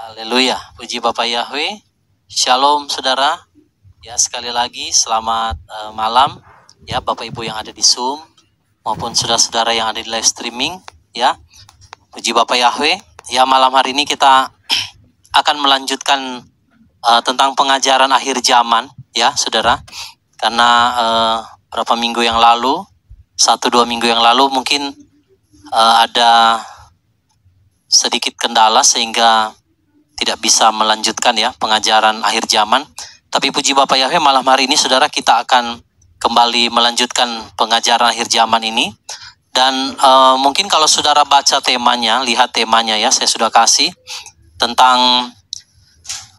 Haleluya, puji Bapak Yahweh. Shalom saudara. Ya, sekali lagi selamat malam ya Bapak Ibu yang ada di Zoom maupun saudara-saudara yang ada di live streaming ya. Puji Bapak Yahweh. Ya, malam hari ini kita akan melanjutkan tentang pengajaran akhir zaman ya saudara. Karena berapa minggu yang lalu, 1-2 minggu yang lalu mungkin ada sedikit kendala sehingga tidak bisa melanjutkan ya pengajaran akhir zaman. Tapi puji Bapak Yahweh, malam hari ini saudara kita akan kembali melanjutkan pengajaran akhir zaman ini. Dan mungkin kalau saudara baca temanya, lihat temanya ya, saya sudah kasih tentang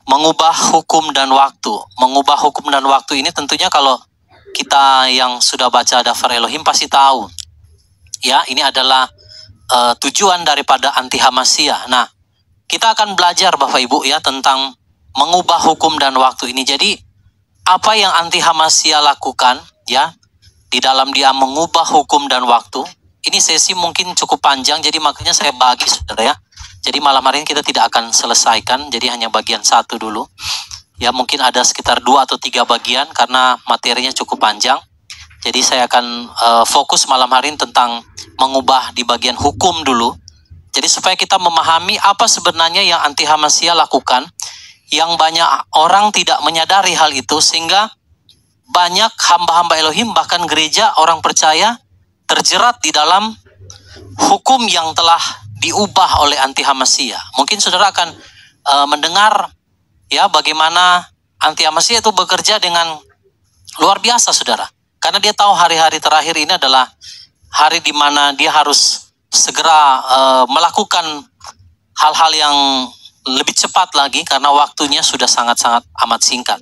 mengubah hukum dan waktu. Mengubah hukum dan waktu ini tentunya kalau kita yang sudah baca Daftar Elohim pasti tahu. Ya, ini adalah tujuan daripada anti Hamasia. Nah, kita akan belajar Bapak Ibu ya tentang mengubah hukum dan waktu ini. Jadi apa yang anti Hamasia lakukan ya di dalam dia mengubah hukum dan waktu. Ini sesi mungkin cukup panjang, jadi makanya saya bagi saudara ya. Jadi malam hari ini kita tidak akan selesaikan, jadi hanya bagian 1 dulu. Ya, mungkin ada sekitar 2 atau 3 bagian karena materinya cukup panjang. Jadi saya akan fokus malam hari ini tentang mengubah di bagian hukum dulu. Jadi supaya kita memahami apa sebenarnya yang anti Hamasia lakukan, yang banyak orang tidak menyadari hal itu, sehingga banyak hamba-hamba Elohim bahkan gereja orang percaya terjerat di dalam hukum yang telah diubah oleh anti Hamasia. Mungkin saudara akan mendengar ya bagaimana anti Hamasia itu bekerja dengan luar biasa saudara. Karena dia tahu hari-hari terakhir ini adalah hari di mana dia harus segera melakukan hal-hal yang lebih cepat lagi karena waktunya sudah sangat-sangat amat singkat.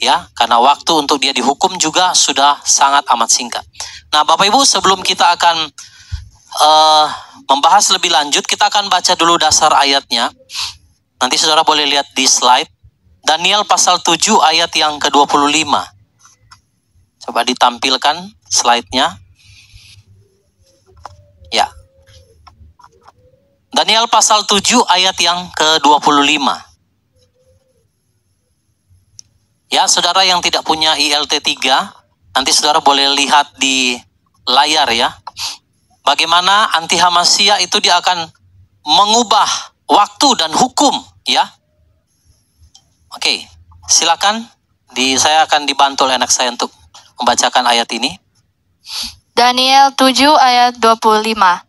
Ya, karena waktu untuk dia dihukum juga sudah sangat amat singkat. Nah, Bapak Ibu, sebelum kita akan membahas lebih lanjut, kita akan baca dulu dasar ayatnya. Nanti saudara boleh lihat di slide. Daniel pasal 7 ayat yang ke-25. Coba ditampilkan slide-nya. Ya. Daniel pasal 7 ayat yang ke-25. Ya, saudara yang tidak punya ILT3, nanti saudara boleh lihat di layar ya. Bagaimana anti Hamasia itu dia akan mengubah waktu dan hukum ya. Oke, silakan. Saya akan dibantu oleh anak saya untuk membacakan ayat ini. Daniel 7 ayat 25.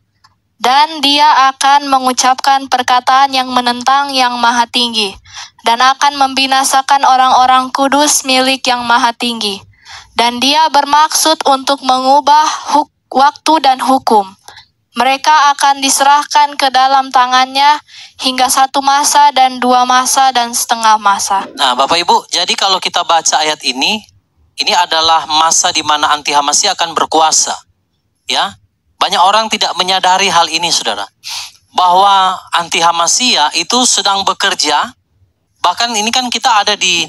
Dan dia akan mengucapkan perkataan yang menentang yang maha tinggi, dan akan membinasakan orang-orang kudus milik yang maha tinggi. Dan dia bermaksud untuk mengubah waktu dan hukum. Mereka akan diserahkan ke dalam tangannya hingga 1 masa dan 2 masa dan setengah masa. Nah, Bapak Ibu, jadi kalau kita baca ayat ini adalah masa di mana anti Hamasia akan berkuasa. Ya, banyak orang tidak menyadari hal ini, saudara. Bahwa anti Hamasia itu sedang bekerja. Bahkan ini kan kita ada di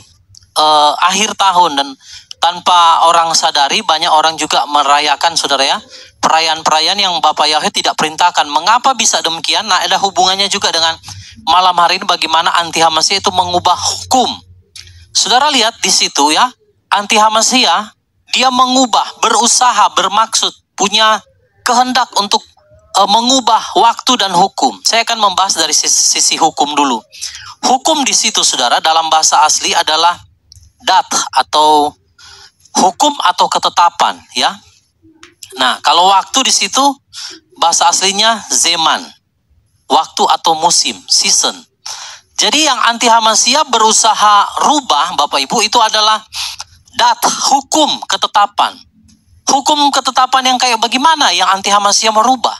akhir tahun dan tanpa orang sadari banyak orang juga merayakan, saudara ya, perayaan-perayaan yang Bapak Yahweh tidak perintahkan. Mengapa bisa demikian? Nah, ada hubungannya juga dengan malam hari ini bagaimana anti Hamasia itu mengubah hukum. Saudara lihat di situ ya, anti Hamasia dia mengubah, berusaha, bermaksud, punya kehendak untuk mengubah waktu dan hukum. Saya akan membahas dari sisi hukum dulu. Hukum di situ saudara dalam bahasa asli adalah dat atau hukum atau ketetapan ya. Nah, kalau waktu di situ bahasa aslinya zaman. Waktu atau musim, season. Jadi yang anti Hamasia berusaha rubah Bapak Ibu itu adalah dat, hukum, ketetapan. Hukum ketetapan yang kayak bagaimana yang anti Hamasia merubah?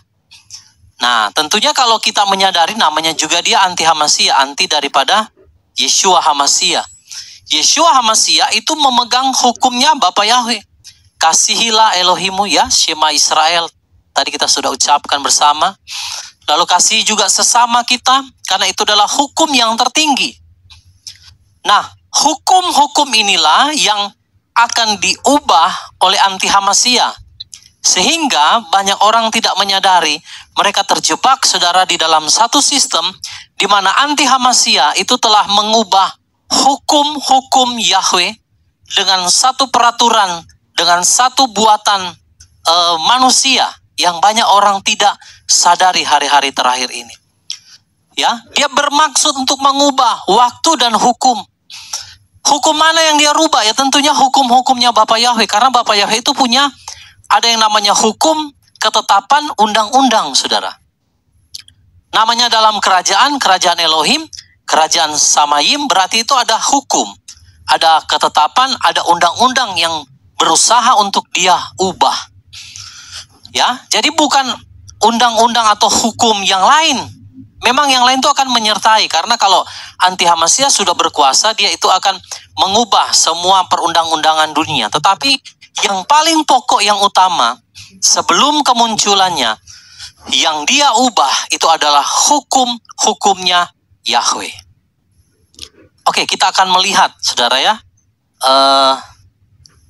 Nah, tentunya kalau kita menyadari namanya juga dia anti Hamasia, anti daripada Yeshua Hamasia. Yeshua Hamasia itu memegang hukumnya Bapak Yahweh. Kasihilah Elohimu ya, Shema Israel. Tadi kita sudah ucapkan bersama. Lalu kasih juga sesama kita, karena itu adalah hukum yang tertinggi. Nah, hukum-hukum inilah yang akan diubah oleh anti Hamasia. Sehingga banyak orang tidak menyadari mereka terjebak saudara di dalam satu sistem di mana anti-Hamasiyah itu telah mengubah hukum-hukum Yahweh dengan satu peraturan, dengan satu buatan manusia yang banyak orang tidak sadari hari-hari terakhir ini. Ya, dia bermaksud untuk mengubah waktu dan hukum. Hukum mana yang dia rubah? Ya tentunya hukum-hukumnya Bapa Yahweh, karena Bapa Yahweh itu punya ada yang namanya hukum, ketetapan, undang-undang, saudara. Namanya dalam kerajaan Elohim, kerajaan Samayim, berarti itu ada hukum, ada ketetapan, ada undang-undang yang berusaha untuk dia ubah. Ya, jadi bukan undang-undang atau hukum yang lain. Memang yang lain itu akan menyertai, karena kalau anti-Hamasiyah sudah berkuasa, dia itu akan mengubah semua perundang-undangan dunia. Tetapi yang paling pokok, yang utama, sebelum kemunculannya, yang dia ubah itu adalah hukum-hukumnya Yahweh. Oke, kita akan melihat, saudara ya,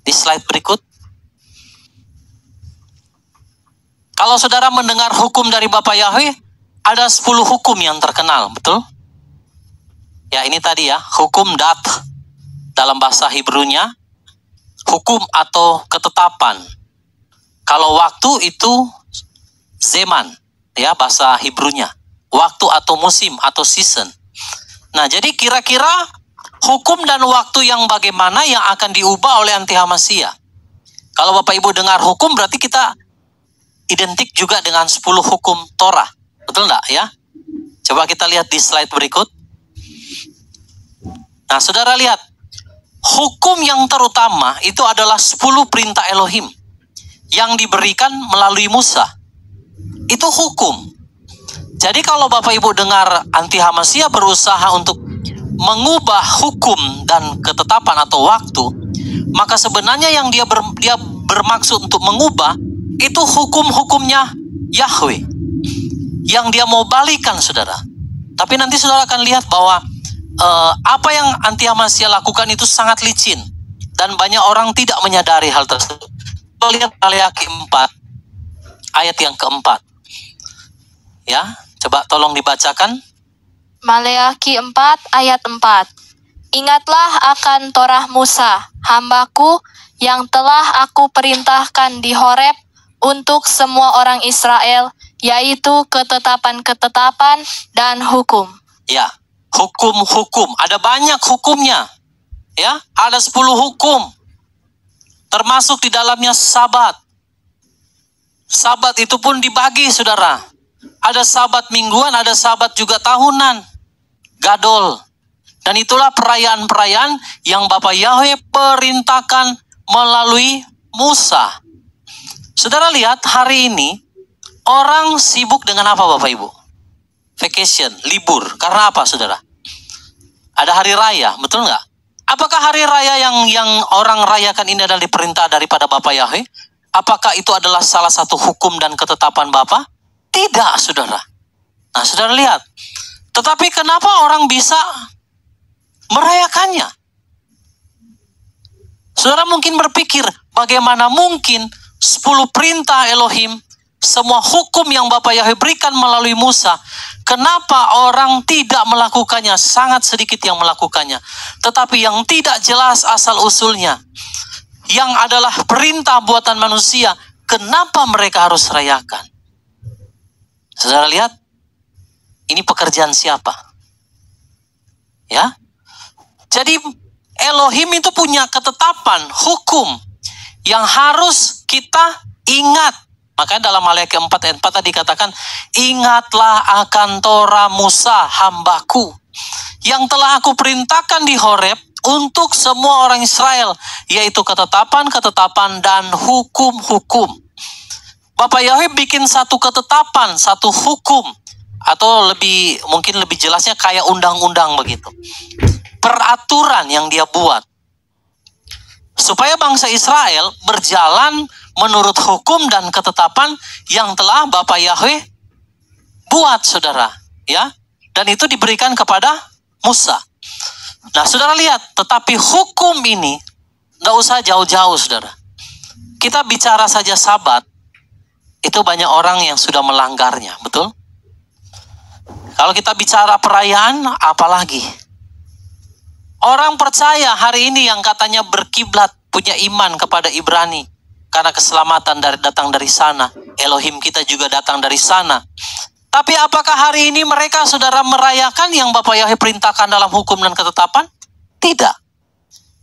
di slide berikut. Kalau saudara mendengar hukum dari Bapa Yahweh, ada 10 hukum yang terkenal, betul? Ya, ini tadi ya, hukum dat dalam bahasa Hebrunya, hukum atau ketetapan. Kalau waktu itu zaman, ya bahasa Hebrunya, waktu atau musim atau season. Nah, jadi kira-kira hukum dan waktu yang bagaimana yang akan diubah oleh anti-Hamasiyah. Kalau Bapak Ibu dengar hukum, berarti kita identik juga dengan 10 hukum Torah. Betul enggak ya? Coba kita lihat di slide berikut. Nah, saudara lihat. Hukum yang terutama itu adalah 10 perintah Elohim yang diberikan melalui Musa. Itu hukum. Jadi kalau Bapak Ibu dengar anti-Hamasiyah berusaha untuk mengubah hukum dan ketetapan atau waktu, maka sebenarnya yang dia bermaksud untuk mengubah itu hukum-hukumnya Yahweh yang dia mau balikan, saudara. Tapi nanti saudara akan lihat bahwa apa yang anti-Hamasiyah lakukan itu sangat licin dan banyak orang tidak menyadari hal tersebut. Lihat Maleakhi 4 ayat yang keempat. Ya, coba tolong dibacakan. Maleakhi 4 ayat 4. Ingatlah akan Torah Musa, hambaku, yang telah aku perintahkan di Horeb untuk semua orang Israel, yaitu ketetapan-ketetapan dan hukum. Ya, hukum-hukum, ada banyak hukumnya. Ya, ada 10 hukum. Termasuk di dalamnya Sabat. Sabat itu pun dibagi, saudara. Ada Sabat mingguan, ada Sabat juga tahunan. Gadol. Dan itulah perayaan-perayaan yang Bapa Yahweh perintahkan melalui Musa. Saudara lihat, hari ini orang sibuk dengan apa Bapak Ibu? Vacation, libur. Karena apa, saudara? Ada hari raya, betul nggak? Apakah hari raya yang orang rayakan ini adalah diperintah daripada Bapa Yahweh? Apakah itu adalah salah satu hukum dan ketetapan Bapa? Tidak, saudara. Nah, saudara lihat. Tetapi kenapa orang bisa merayakannya? Saudara mungkin berpikir, bagaimana mungkin 10 perintah Elohim, semua hukum yang Bapa Yahweh berikan melalui Musa, kenapa orang tidak melakukannya? Sangat sedikit yang melakukannya. Tetapi yang tidak jelas asal-usulnya, yang adalah perintah buatan manusia, kenapa mereka harus rayakan? Saudara lihat, ini pekerjaan siapa? Ya, jadi Elohim itu punya ketetapan, hukum yang harus kita ingat. Makanya dalam Maleakhi 4 ayat 4 tadi katakan, ingatlah akan Torah Musa hambaku, yang telah aku perintahkan di Horeb untuk semua orang Israel, yaitu ketetapan-ketetapan dan hukum-hukum. Bapa Yahweh bikin satu ketetapan, satu hukum, atau mungkin lebih jelasnya kayak undang-undang begitu. Peraturan yang dia buat supaya bangsa Israel berjalan menurut hukum dan ketetapan yang telah Bapa Yahweh buat, saudara, ya. Dan itu diberikan kepada Musa. Nah, saudara lihat, tetapi hukum ini nggak usah jauh-jauh, saudara. Kita bicara saja Sabat, itu banyak orang yang sudah melanggarnya, betul? Kalau kita bicara perayaan, apalagi? Orang percaya hari ini yang katanya berkiblat, punya iman kepada Ibrani. Karena keselamatan datang dari sana. Elohim kita juga datang dari sana. Tapi apakah hari ini mereka, saudara, merayakan yang Bapak Yahweh perintahkan dalam hukum dan ketetapan? Tidak.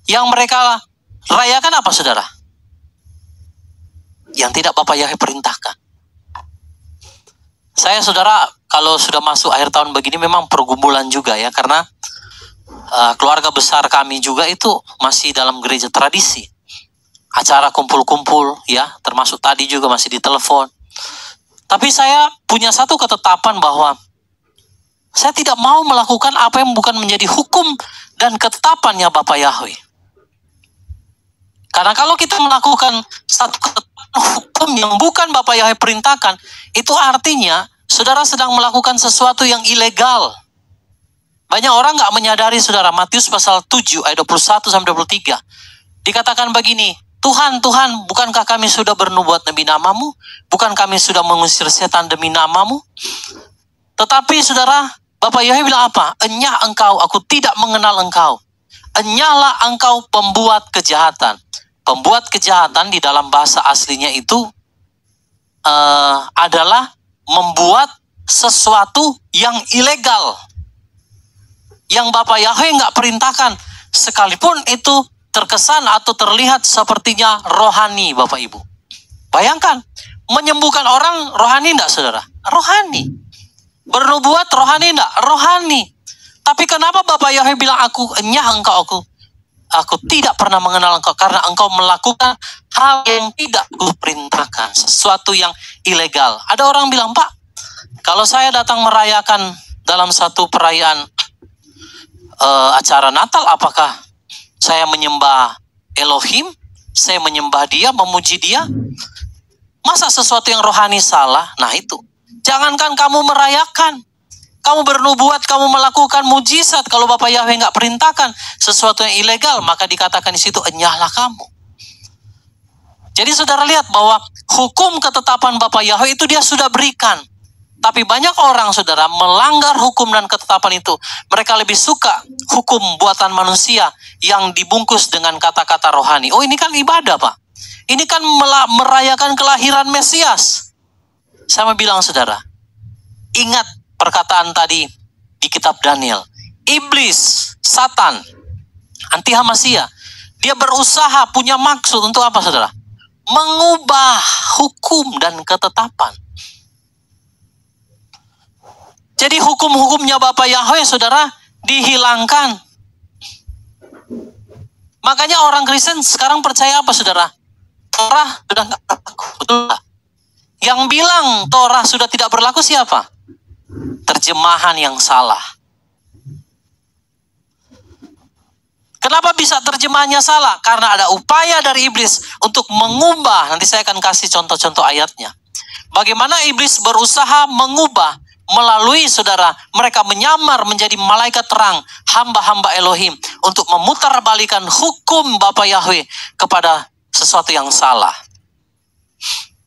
Yang mereka rayakan apa, saudara? Yang tidak Bapak Yahweh perintahkan. Saya, saudara, kalau sudah masuk akhir tahun begini memang pergumulan juga ya, karena keluarga besar kami juga itu masih dalam gereja tradisi. Acara kumpul-kumpul ya, termasuk tadi juga masih ditelepon. Tapi saya punya satu ketetapan bahwa saya tidak mau melakukan apa yang bukan menjadi hukum dan ketetapannya Bapak Yahweh. Karena kalau kita melakukan satu hukum yang bukan Bapak Yahweh perintahkan, itu artinya saudara sedang melakukan sesuatu yang ilegal. Banyak orang nggak menyadari, saudara. Matius pasal 7 ayat 21-23 dikatakan begini, Tuhan, Tuhan, bukankah kami sudah bernubuat demi namamu? Bukan kami sudah mengusir setan demi namamu? Tetapi saudara, Bapak Yahweh bilang apa? Enyah engkau, aku tidak mengenal engkau. Enyahlah engkau pembuat kejahatan. Pembuat kejahatan di dalam bahasa aslinya itu adalah membuat sesuatu yang ilegal, yang Bapak Yahweh nggak perintahkan, sekalipun itu terkesan atau terlihat sepertinya rohani, Bapak Ibu. Bayangkan, menyembuhkan orang rohani enggak, saudara? Rohani. Bernubuat rohani enggak? Rohani. Tapi kenapa Bapak Yahweh bilang aku enyah engkau, aku tidak pernah mengenal engkau, karena engkau melakukan hal yang tidak kuperintahkan, sesuatu yang ilegal. Ada orang bilang, Pak, kalau saya datang merayakan dalam satu perayaan acara Natal, apakah saya menyembah Elohim? Saya menyembah dia, memuji dia? Masa sesuatu yang rohani salah? Nah itu, jangankan kamu merayakan, kamu bernubuat, kamu melakukan mujizat, kalau Bapak Yahweh nggak perintahkan sesuatu yang ilegal, maka dikatakan di situ enyahlah kamu. Jadi saudara lihat bahwa hukum ketetapan Bapak Yahweh itu dia sudah berikan. Tapi banyak orang, saudara, melanggar hukum dan ketetapan itu. Mereka lebih suka hukum buatan manusia yang dibungkus dengan kata-kata rohani. Oh, ini kan ibadah, Pak. Ini kan merayakan kelahiran Mesias. Saya mau bilang, saudara, ingat perkataan tadi di kitab Daniel. Iblis, Satan, anti Hamasia, dia berusaha, punya maksud untuk apa, saudara? Mengubah hukum dan ketetapan. Jadi hukum-hukumnya Bapak Yahweh, saudara, dihilangkan. Makanya orang Kristen sekarang percaya apa, saudara? Torah sudah nggak berlaku, betul nggak? Yang bilang Torah sudah tidak berlaku siapa? Terjemahan yang salah. Kenapa bisa terjemahannya salah? Karena ada upaya dari iblis untuk mengubah. Nanti saya akan kasih contoh-contoh ayatnya. Bagaimana iblis berusaha mengubah melalui, saudara, mereka menyamar menjadi malaikat terang, hamba-hamba Elohim, untuk memutarbalikan hukum Bapak Yahweh kepada sesuatu yang salah.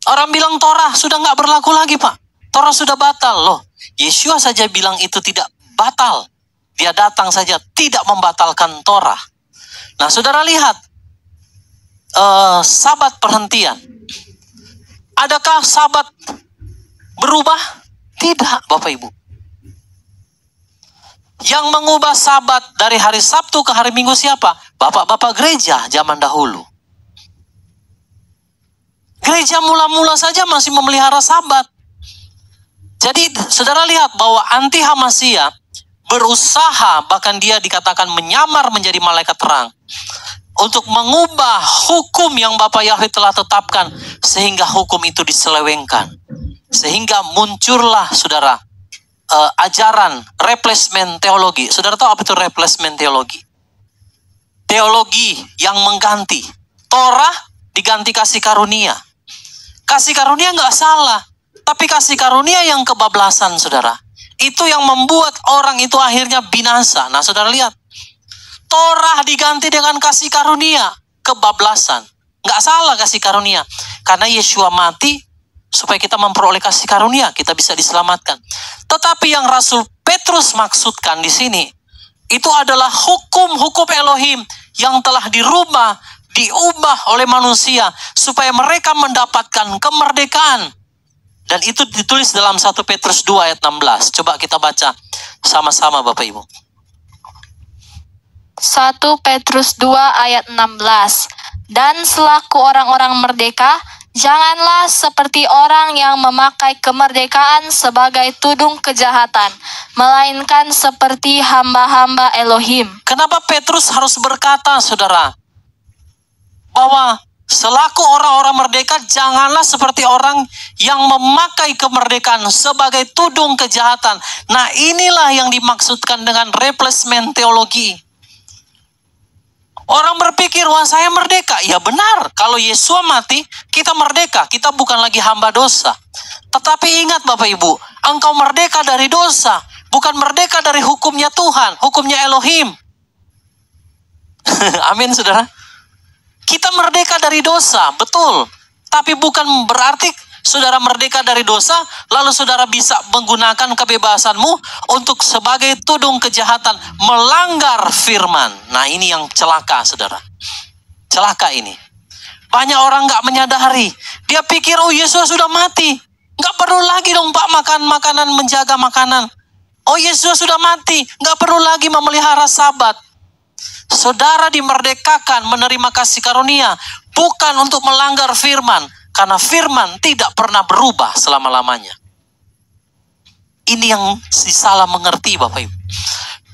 Orang bilang Torah sudah nggak berlaku lagi, Pak. Torah sudah batal. Loh, Yeshua saja bilang itu tidak batal. Dia datang saja tidak membatalkan Torah. Nah, saudara lihat, Sabat perhentian. Adakah Sabat berubah? Tidak, Bapak Ibu. Yang mengubah Sabat dari hari Sabtu ke hari Minggu siapa? Bapak-bapak gereja zaman dahulu. Gereja mula-mula saja masih memelihara Sabat. Jadi saudara lihat bahwa anti Hamasia berusaha, bahkan dia dikatakan menyamar menjadi malaikat terang, untuk mengubah hukum yang Bapak Yahweh telah tetapkan, sehingga hukum itu diselewengkan. Sehingga muncullah, saudara, ajaran replacement teologi. Saudara tahu apa itu replacement teologi? Teologi yang mengganti. Torah diganti kasih karunia. Kasih karunia nggak salah, tapi kasih karunia yang kebablasan, saudara, itu yang membuat orang itu akhirnya binasa. Nah, saudara lihat, Torah diganti dengan kasih karunia, kebablasan. Nggak salah kasih karunia, karena Yeshua mati supaya kita memperoleh kasih karunia, kita bisa diselamatkan. Tetapi yang Rasul Petrus maksudkan di sini, itu adalah hukum-hukum Elohim yang telah diubah oleh manusia supaya mereka mendapatkan kemerdekaan. Dan itu ditulis dalam 1 Petrus 2 ayat 16. Coba kita baca sama-sama Bapak Ibu. 1 Petrus 2 ayat 16. Dan selaku orang-orang merdeka, janganlah seperti orang yang memakai kemerdekaan sebagai tudung kejahatan, melainkan seperti hamba-hamba Elohim. Kenapa Petrus harus berkata, saudara, bahwa selaku orang-orang merdeka, janganlah seperti orang yang memakai kemerdekaan sebagai tudung kejahatan. Nah, inilah yang dimaksudkan dengan replacement teologi. Orang berpikir, wah saya merdeka. Ya benar, kalau Yesus mati, kita merdeka. Kita bukan lagi hamba dosa. Tetapi ingat Bapak Ibu, engkau merdeka dari dosa. Bukan merdeka dari hukumnya Tuhan, hukumnya Elohim. Amin, saudara. Kita merdeka dari dosa, betul. Tapi bukan berarti saudara merdeka dari dosa, lalu saudara bisa menggunakan kebebasanmu untuk sebagai tudung kejahatan, melanggar firman. Nah, ini yang celaka, saudara. Celaka ini. Banyak orang nggak menyadari. Dia pikir, oh Yesus sudah mati. Nggak perlu lagi dong Pak makan makanan, menjaga makanan. Oh Yesus sudah mati. Nggak perlu lagi memelihara sabat. Saudara dimerdekakan menerima kasih karunia. Bukan untuk melanggar firman. Karena firman tidak pernah berubah selama-lamanya. Ini yang salah mengerti Bapak Ibu.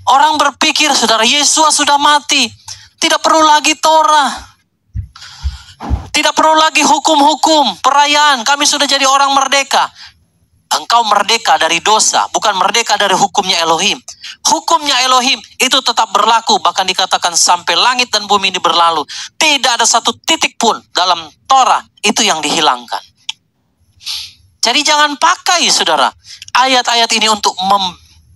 Orang berpikir, saudara, Yesus sudah mati. Tidak perlu lagi Torah. Tidak perlu lagi hukum-hukum, perayaan. Kami sudah jadi orang merdeka. Engkau merdeka dari dosa, bukan merdeka dari hukumnya Elohim. Hukumnya Elohim itu tetap berlaku, bahkan dikatakan sampai langit dan bumi ini berlalu. Tidak ada satu titik pun dalam Torah itu yang dihilangkan. Jadi jangan pakai, saudara, ayat-ayat ini untuk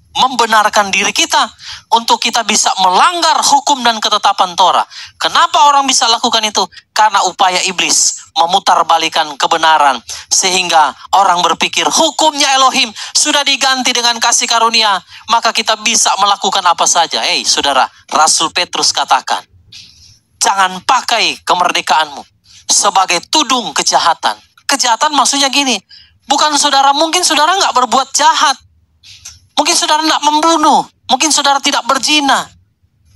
membenarkan diri kita, untuk kita bisa melanggar hukum dan ketetapan Torah. Kenapa orang bisa lakukan itu? Karena upaya iblis memutarbalikan kebenaran, sehingga orang berpikir hukumnya Elohim sudah diganti dengan kasih karunia, maka kita bisa melakukan apa saja. Hei saudara, Rasul Petrus katakan, jangan pakai kemerdekaanmu sebagai tudung kejahatan. Kejahatan maksudnya gini, bukan saudara, mungkin saudara nggak berbuat jahat, mungkin saudara tidak membunuh, mungkin saudara tidak berzina.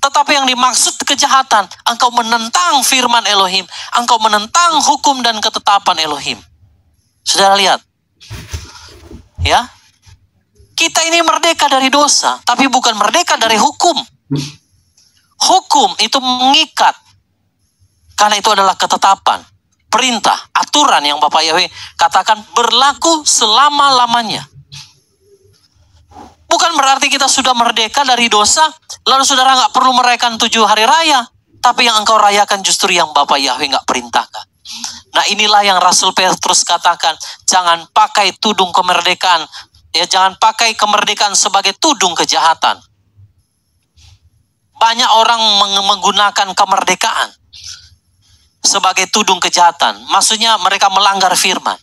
Tetapi yang dimaksud kejahatan, engkau menentang firman Elohim, engkau menentang hukum dan ketetapan Elohim. Saudara lihat, ya, kita ini merdeka dari dosa, tapi bukan merdeka dari hukum. Hukum itu mengikat, karena itu adalah ketetapan, perintah, aturan yang Bapak Yahweh katakan berlaku selama-lamanya. Bukan berarti kita sudah merdeka dari dosa, lalu saudara nggak perlu merayakan 7 hari raya. Tapi yang engkau rayakan justru yang Bapak Yahweh nggak perintahkan. Nah inilah yang Rasul Petrus katakan, jangan pakai tudung kemerdekaan. Ya, jangan pakai kemerdekaan sebagai tudung kejahatan. Banyak orang menggunakan kemerdekaan sebagai tudung kejahatan. Maksudnya mereka melanggar firman.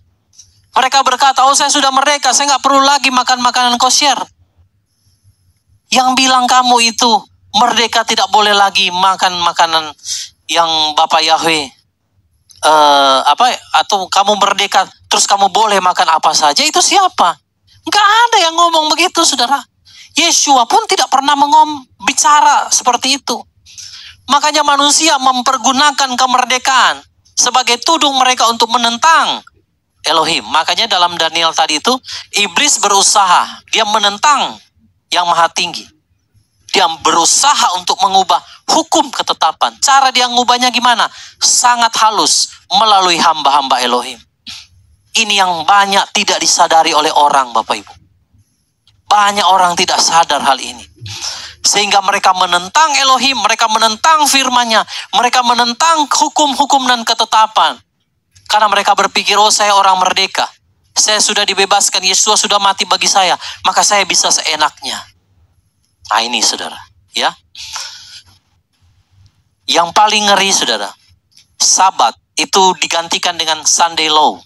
Mereka berkata, oh saya sudah merdeka, saya nggak perlu lagi makan makanan kosher. Yang bilang kamu itu merdeka tidak boleh lagi makan makanan yang Bapak Yahweh atau kamu merdeka terus kamu boleh makan apa saja, itu siapa? Enggak ada yang ngomong begitu, saudara. Yeshua pun tidak pernah bicara seperti itu. Makanya manusia mempergunakan kemerdekaan sebagai tudung mereka untuk menentang Elohim. Makanya dalam Daniel tadi itu, iblis berusaha, dia menentang yang maha tinggi. Dia berusaha untuk mengubah hukum ketetapan. Cara dia mengubahnya gimana? Sangat halus, melalui hamba-hamba Elohim. Ini yang banyak tidak disadari oleh orang, Bapak Ibu. Banyak orang tidak sadar hal ini. Sehingga mereka menentang Elohim, mereka menentang firman-Nya, mereka menentang hukum-hukum dan ketetapan. Karena mereka berpikir, oh saya orang merdeka, saya sudah dibebaskan, Yesus sudah mati bagi saya, maka saya bisa seenaknya. Nah ini saudara, ya. Yang paling ngeri saudara, Sabat itu digantikan dengan Sunday Law.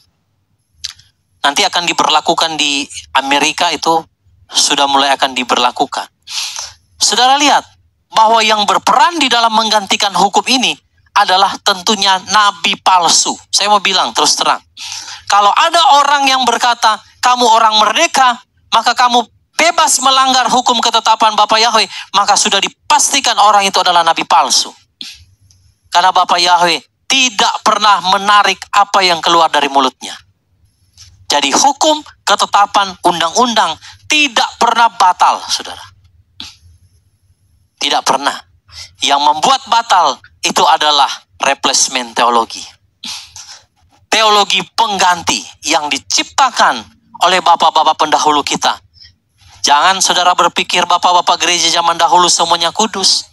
Nanti akan diberlakukan di Amerika itu sudah mulai akan diberlakukan. Saudara lihat bahwa yang berperan di dalam menggantikan hukum ini adalah tentunya nabi palsu. Saya mau bilang terus terang, kalau ada orang yang berkata, kamu orang merdeka, maka kamu bebas melanggar hukum ketetapan Bapa Yahweh, maka sudah dipastikan orang itu adalah nabi palsu. Karena Bapa Yahweh tidak pernah menarik apa yang keluar dari mulutnya. Jadi hukum, ketetapan, undang-undang tidak pernah batal, saudara. Tidak pernah. Yang membuat batal itu adalah replacement teologi. Teologi pengganti yang diciptakan oleh bapak-bapak pendahulu kita. Jangan saudara berpikir bapak-bapak gereja zaman dahulu semuanya kudus.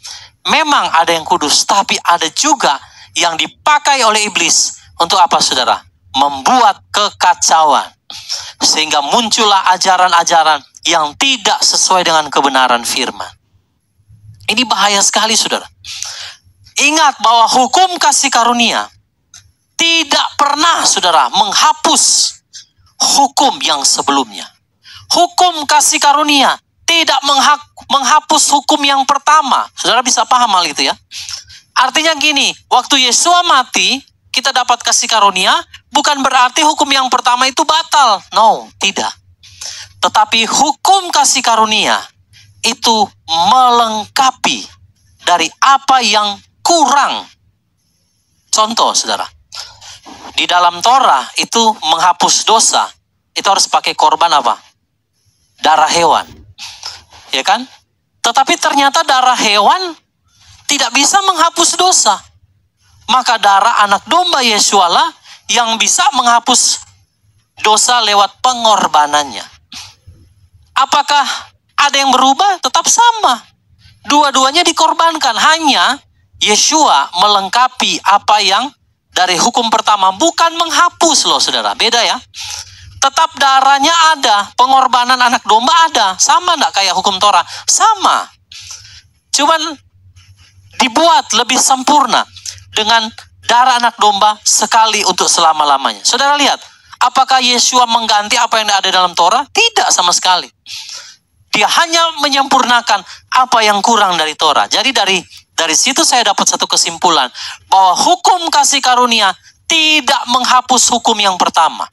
Memang ada yang kudus, tapi ada juga yang dipakai oleh iblis. Untuk apa saudara? Membuat kekacauan. Sehingga muncullah ajaran-ajaran yang tidak sesuai dengan kebenaran firman. Ini bahaya sekali saudara. Ingat bahwa hukum kasih karunia tidak pernah saudara menghapus hukum yang sebelumnya. Hukum kasih karunia tidak menghapus hukum yang pertama. Saudara bisa paham hal itu ya. Artinya gini, waktu Yesua mati, kita dapat kasih karunia, bukan berarti hukum yang pertama itu batal. No, tidak. Tetapi hukum kasih karunia itu melengkapi dari apa yang kurang. Contoh, saudara. Di dalam Torah itu menghapus dosa, itu harus pakai korban apa? Darah hewan. Ya kan? Tetapi ternyata darah hewan tidak bisa menghapus dosa. Maka darah anak domba Yesua lah yang bisa menghapus dosa lewat pengorbanannya. Apakah ada yang berubah? Tetap sama. Dua-duanya dikorbankan. Hanya Yesua melengkapi apa yang dari hukum pertama. Bukan menghapus loh saudara. Beda ya. Tetap darahnya ada. Pengorbanan anak domba ada. Sama enggak kayak hukum Torah? Sama. Cuman dibuat lebih sempurna. Dengan darah anak domba sekali untuk selama-lamanya. Saudara lihat. Apakah Yesua mengganti apa yang ada dalam Torah? Tidak sama sekali. Dia hanya menyempurnakan apa yang kurang dari Torah. Jadi dari situ saya dapat satu kesimpulan. Bahwa hukum kasih karunia tidak menghapus hukum yang pertama.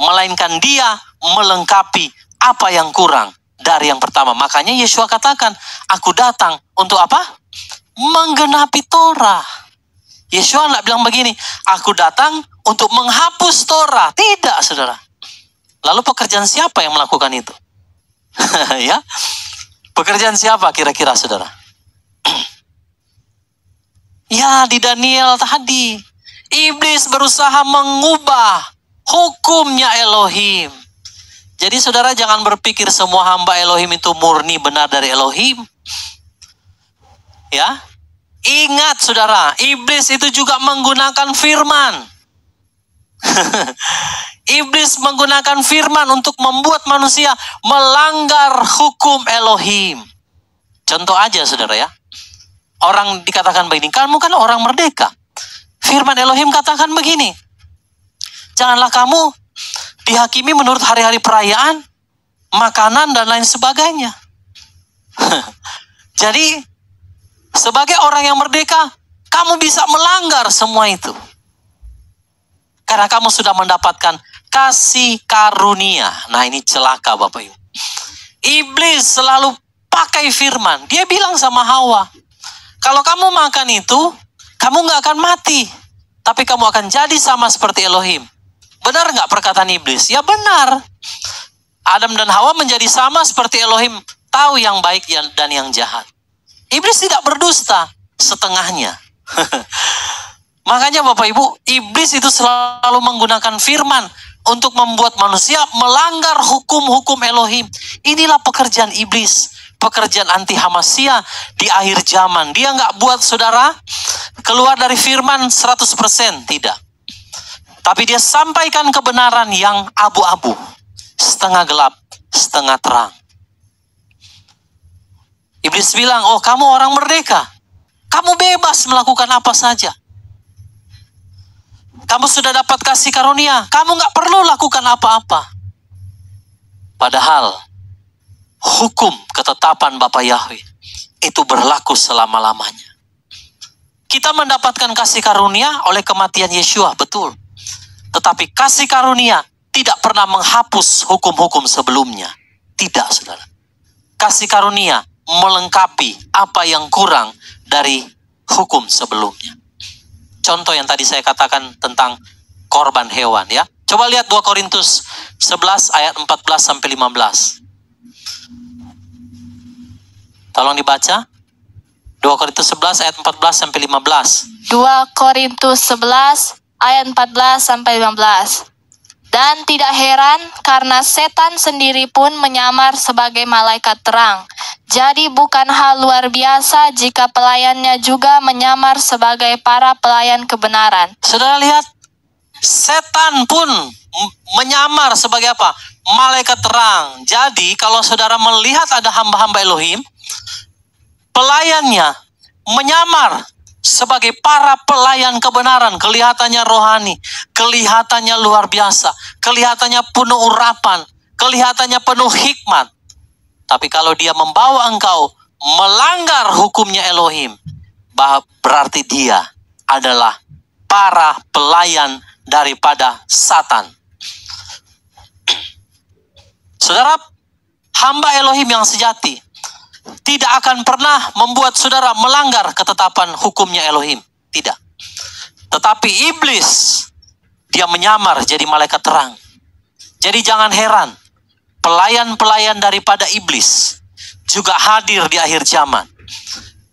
Melainkan dia melengkapi apa yang kurang dari yang pertama. Makanya Yesua katakan, aku datang untuk apa? Menggenapi Torah. Yesua tidak bilang begini, aku datang untuk menghapus Torah. Tidak, saudara. Lalu pekerjaan siapa yang melakukan itu? Ya, pekerjaan siapa kira-kira saudara? Ya, di Daniel tadi iblis berusaha mengubah hukumnya Elohim. Jadi saudara jangan berpikir semua hamba Elohim itu murni benar dari Elohim. Ya, ingat saudara, iblis itu juga menggunakan firman. Iblis menggunakan firman untuk membuat manusia melanggar hukum Elohim. Contoh aja saudara ya. Orang dikatakan begini, kamu kan orang merdeka. Firman Elohim katakan begini, janganlah kamu dihakimi menurut hari-hari perayaan, makanan dan lain sebagainya. Jadi sebagai orang yang merdeka, kamu bisa melanggar semua itu. Karena kamu sudah mendapatkan kasih karunia. Nah ini celaka Bapak Ibu. Iblis selalu pakai firman. Dia bilang sama Hawa, kalau kamu makan itu, kamu gak akan mati. Tapi kamu akan jadi sama seperti Elohim. Benar gak perkataan iblis? Ya benar. Adam dan Hawa menjadi sama seperti Elohim. Tahu yang baik dan yang jahat. Iblis tidak berdusta setengahnya. Makanya Bapak Ibu, iblis itu selalu menggunakan firman untuk membuat manusia melanggar hukum-hukum Elohim. Inilah pekerjaan iblis, pekerjaan anti Hamasia di akhir zaman. Dia nggak buat saudara keluar dari firman 100%, tidak. Tapi dia sampaikan kebenaran yang abu-abu, setengah gelap, setengah terang. Iblis bilang, oh kamu orang merdeka, kamu bebas melakukan apa saja. Kamu sudah dapat kasih karunia, kamu gak perlu lakukan apa-apa. Padahal hukum ketetapan Bapa Yahweh itu berlaku selama-lamanya. Kita mendapatkan kasih karunia oleh kematian Yeshua, betul. Tetapi kasih karunia tidak pernah menghapus hukum-hukum sebelumnya. Tidak, saudara. Kasih karunia melengkapi apa yang kurang dari hukum sebelumnya. Contoh yang tadi saya katakan tentang korban hewan, ya. Coba lihat 2 Korintus 11 ayat 14 sampai 15. Tolong dibaca. 2 Korintus 11 ayat 14 sampai 15. 2 Korintus 11 ayat 14 sampai 15. Dan tidak heran karena setan sendiri pun menyamar sebagai malaikat terang. Jadi bukan hal luar biasa jika pelayannya juga menyamar sebagai para pelayan kebenaran. Saudara lihat, setan pun menyamar sebagai apa? Malaikat terang. Jadi kalau saudara melihat ada hamba-hamba Elohim, pelayannya menyamar sebagai para pelayan kebenaran. Kelihatannya rohani, kelihatannya luar biasa, kelihatannya penuh urapan, kelihatannya penuh hikmat. Tapi kalau dia membawa engkau melanggar hukumnya Elohim, berarti dia adalah para pelayan daripada Satan. Saudara, hamba Elohim yang sejati tidak akan pernah membuat saudara melanggar ketetapan hukumnya Elohim. Tidak. Tetapi iblis, dia menyamar jadi malaikat terang. Jadi jangan heran, pelayan-pelayan daripada iblis juga hadir di akhir zaman.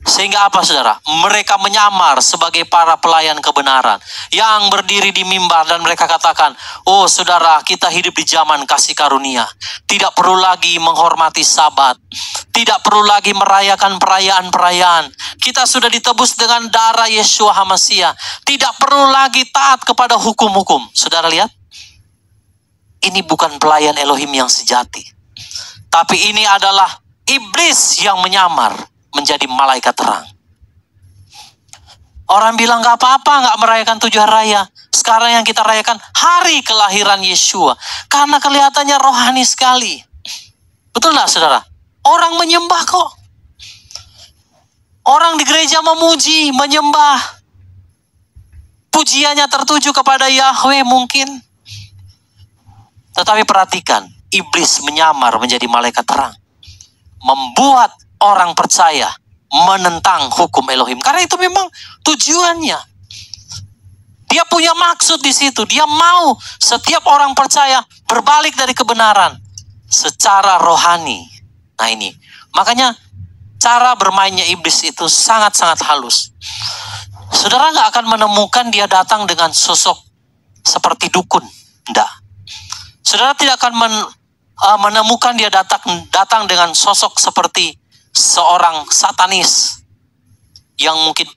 Sehingga apa, saudara? Mereka menyamar sebagai para pelayan kebenaran yang berdiri di mimbar dan mereka katakan, oh saudara, kita hidup di zaman kasih karunia. Tidak perlu lagi menghormati Sabat. Tidak perlu lagi merayakan perayaan-perayaan. Kita sudah ditebus dengan darah Yeshua HaMasiah. Tidak perlu lagi taat kepada hukum-hukum. Saudara lihat, ini bukan pelayan Elohim yang sejati. Tapi ini adalah iblis yang menyamar menjadi malaikat terang. Orang bilang gak apa-apa gak merayakan 7 hari raya. Sekarang yang kita rayakan hari kelahiran Yeshua. Karena kelihatannya rohani sekali. Betul gak, saudara? Orang menyembah kok. Orang di gereja memuji, menyembah. Pujiannya tertuju kepada Yahweh mungkin. Tetapi perhatikan, iblis menyamar menjadi malaikat terang. Membuat orang percaya menentang hukum Elohim. Karena itu memang tujuannya. Dia punya maksud di situ. Dia mau setiap orang percaya berbalik dari kebenaran secara rohani. Nah ini, makanya cara bermainnya iblis itu sangat-sangat halus. Saudara nggak akan menemukan dia datang dengan sosok seperti dukun. Enggak. Saudara tidak akan menemukan dia datang dengan sosok seperti seorang satanis yang mungkin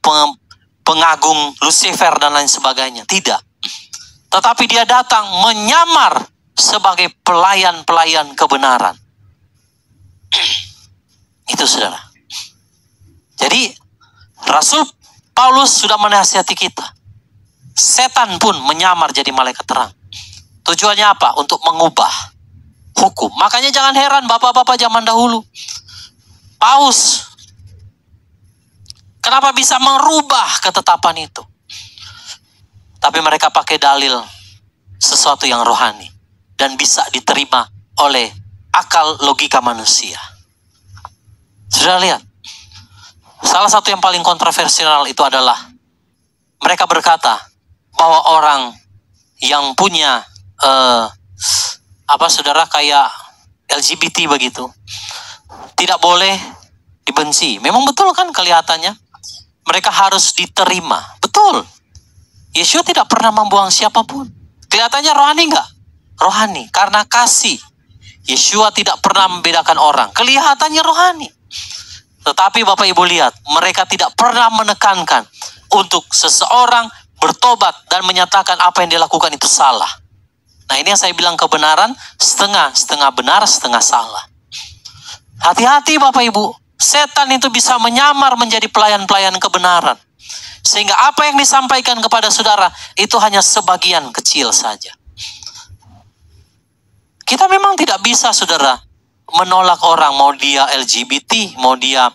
pengagung Lucifer dan lain sebagainya. Tidak. Tetapi dia datang menyamar sebagai pelayan-pelayan kebenaran. Itu, saudara. Jadi Rasul Paulus sudah menasihati kita. Setan pun menyamar jadi malaikat terang. Tujuannya apa? Untuk mengubah hukum. Makanya jangan heran bapak-bapak zaman dahulu, Paus kenapa bisa merubah ketetapan itu? Tapi mereka pakai dalil sesuatu yang rohani dan bisa diterima oleh akal logika manusia. Sudah lihat, salah satu yang paling kontroversial itu adalah mereka berkata bahwa orang yang punya saudara kayak LGBT begitu tidak boleh dibenci. Memang betul kan kelihatannya. Mereka harus diterima. Betul. Yeshua tidak pernah membuang siapapun. Kelihatannya rohani enggak? Rohani. Karena kasih. Yeshua tidak pernah membedakan orang. Kelihatannya rohani. Tetapi Bapak Ibu lihat, mereka tidak pernah menekankan untuk seseorang bertobat dan menyatakan apa yang dilakukan itu salah. Nah ini yang saya bilang kebenaran setengah benar, setengah salah. Hati-hati Bapak Ibu, setan itu bisa menyamar menjadi pelayan-pelayan kebenaran. Sehingga apa yang disampaikan kepada saudara itu hanya sebagian kecil saja. Kita memang tidak bisa, saudara, menolak orang, mau dia LGBT, mau dia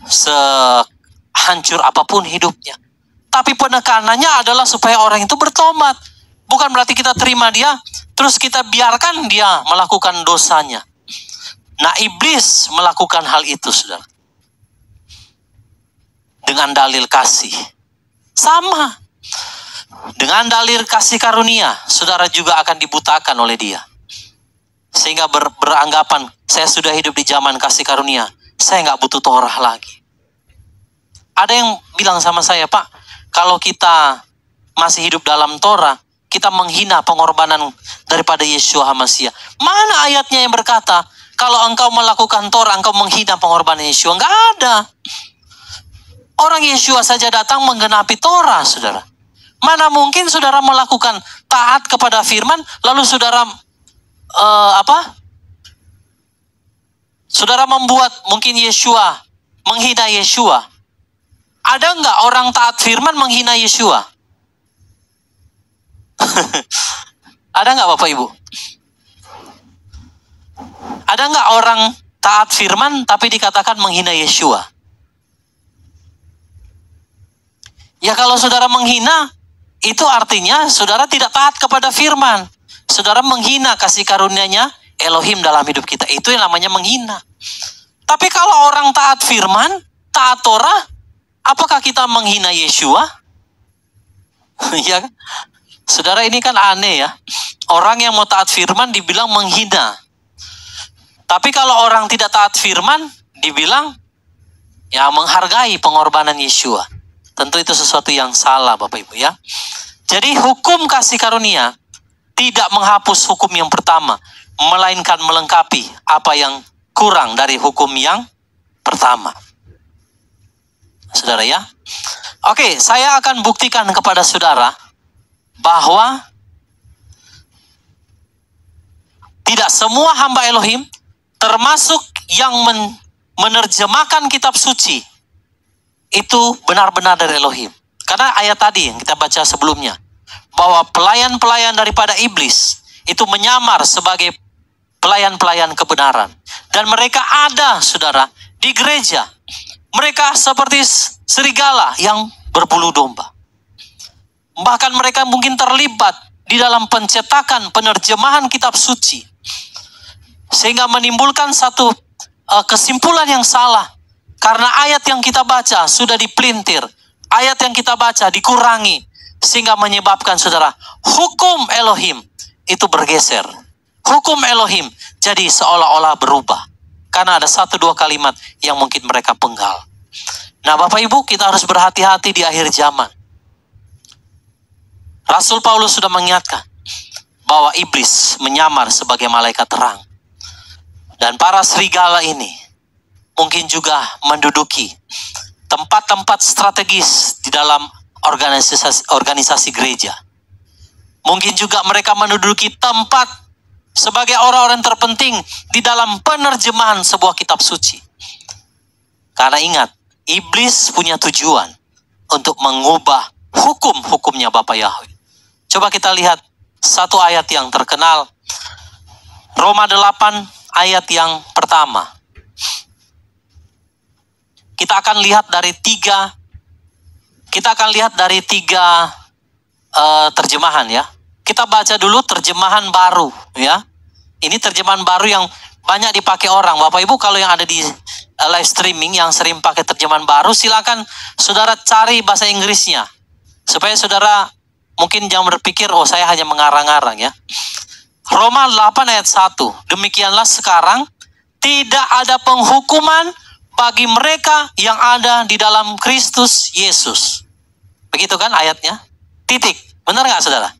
sehancur apapun hidupnya. Tapi penekanannya adalah supaya orang itu bertobat. Bukan berarti kita terima dia, terus kita biarkan dia melakukan dosanya. Nah, iblis melakukan hal itu, saudara. Dengan dalil kasih. Sama. Dengan dalil kasih karunia, saudara juga akan dibutakan oleh dia. Sehingga beranggapan, saya sudah hidup di zaman kasih karunia, saya nggak butuh Torah lagi. Ada yang bilang sama saya, Pak, kalau kita masih hidup dalam Torah, kita menghina pengorbanan daripada Yeshua HaMashiach. Mana ayatnya yang berkata, kalau engkau melakukan Torah, engkau menghina pengorbanan Yeshua? Nggak ada. Orang Yeshua saja datang menggenapi Torah, saudara. Mana mungkin saudara melakukan taat kepada firman, lalu saudara saudara membuat mungkin Yeshua, menghina Yeshua. Ada nggak orang taat firman menghina Yeshua? Ada nggak Bapak Ibu? Ada nggak orang taat firman tapi dikatakan menghina Yeshua? Ya kalau saudara menghina, itu artinya saudara tidak taat kepada firman. Saudara menghina kasih karunia-Nya Elohim dalam hidup kita. Itu yang namanya menghina. Tapi kalau orang taat firman, taat Torah, apakah kita menghina Yeshua? Ya kan? Saudara, ini kan aneh ya. Orang yang mau taat firman dibilang menghina. Tapi kalau orang tidak taat firman, dibilang ya menghargai pengorbanan Yeshua. Tentu itu sesuatu yang salah Bapak Ibu ya. Jadi hukum kasih karunia tidak menghapus hukum yang pertama, melainkan melengkapi apa yang kurang dari hukum yang pertama. Saudara ya. Oke, saya akan buktikan kepada saudara bahwa tidak semua hamba Elohim, termasuk yang menerjemahkan kitab suci, itu benar-benar dari Elohim. Karena ayat tadi yang kita baca sebelumnya, bahwa pelayan-pelayan daripada iblis itu menyamar sebagai pelayan-pelayan kebenaran. Dan mereka ada, saudara, di gereja. Mereka seperti serigala yang berbulu domba. Bahkan mereka mungkin terlibat di dalam pencetakan, penerjemahan kitab suci. Sehingga menimbulkan satu kesimpulan yang salah. Karena ayat yang kita baca sudah dipelintir. Ayat yang kita baca dikurangi. Sehingga menyebabkan saudara, hukum Elohim itu bergeser. Hukum Elohim jadi seolah-olah berubah. Karena ada 1-2 kalimat yang mungkin mereka penggal. Nah Bapak Ibu, kita harus berhati-hati di akhir zaman. Rasul Paulus sudah mengingatkan bahwa iblis menyamar sebagai malaikat terang. Dan para serigala ini mungkin juga menduduki tempat-tempat strategis di dalam organisasi gereja. Mungkin juga mereka menduduki tempat sebagai orang-orang terpenting di dalam penerjemahan sebuah kitab suci. Karena ingat, iblis punya tujuan untuk mengubah hukum-hukumnya Bapa Yahweh. Coba kita lihat satu ayat yang terkenal. Roma 8 ayat yang pertama. Kita akan lihat dari tiga terjemahan ya. Kita baca dulu terjemahan baru ya. Ini terjemahan baru yang banyak dipakai orang. Bapak Ibu kalau yang ada di live streaming yang sering pakai terjemahan baru, silakan saudara cari bahasa Inggrisnya. Supaya saudara mungkin jangan berpikir, oh saya hanya mengarang-arang ya. Roma 8 ayat 1. Demikianlah sekarang tidak ada penghukuman bagi mereka yang ada di dalam Kristus Yesus. Begitu kan ayatnya? Titik. Benar nggak saudara?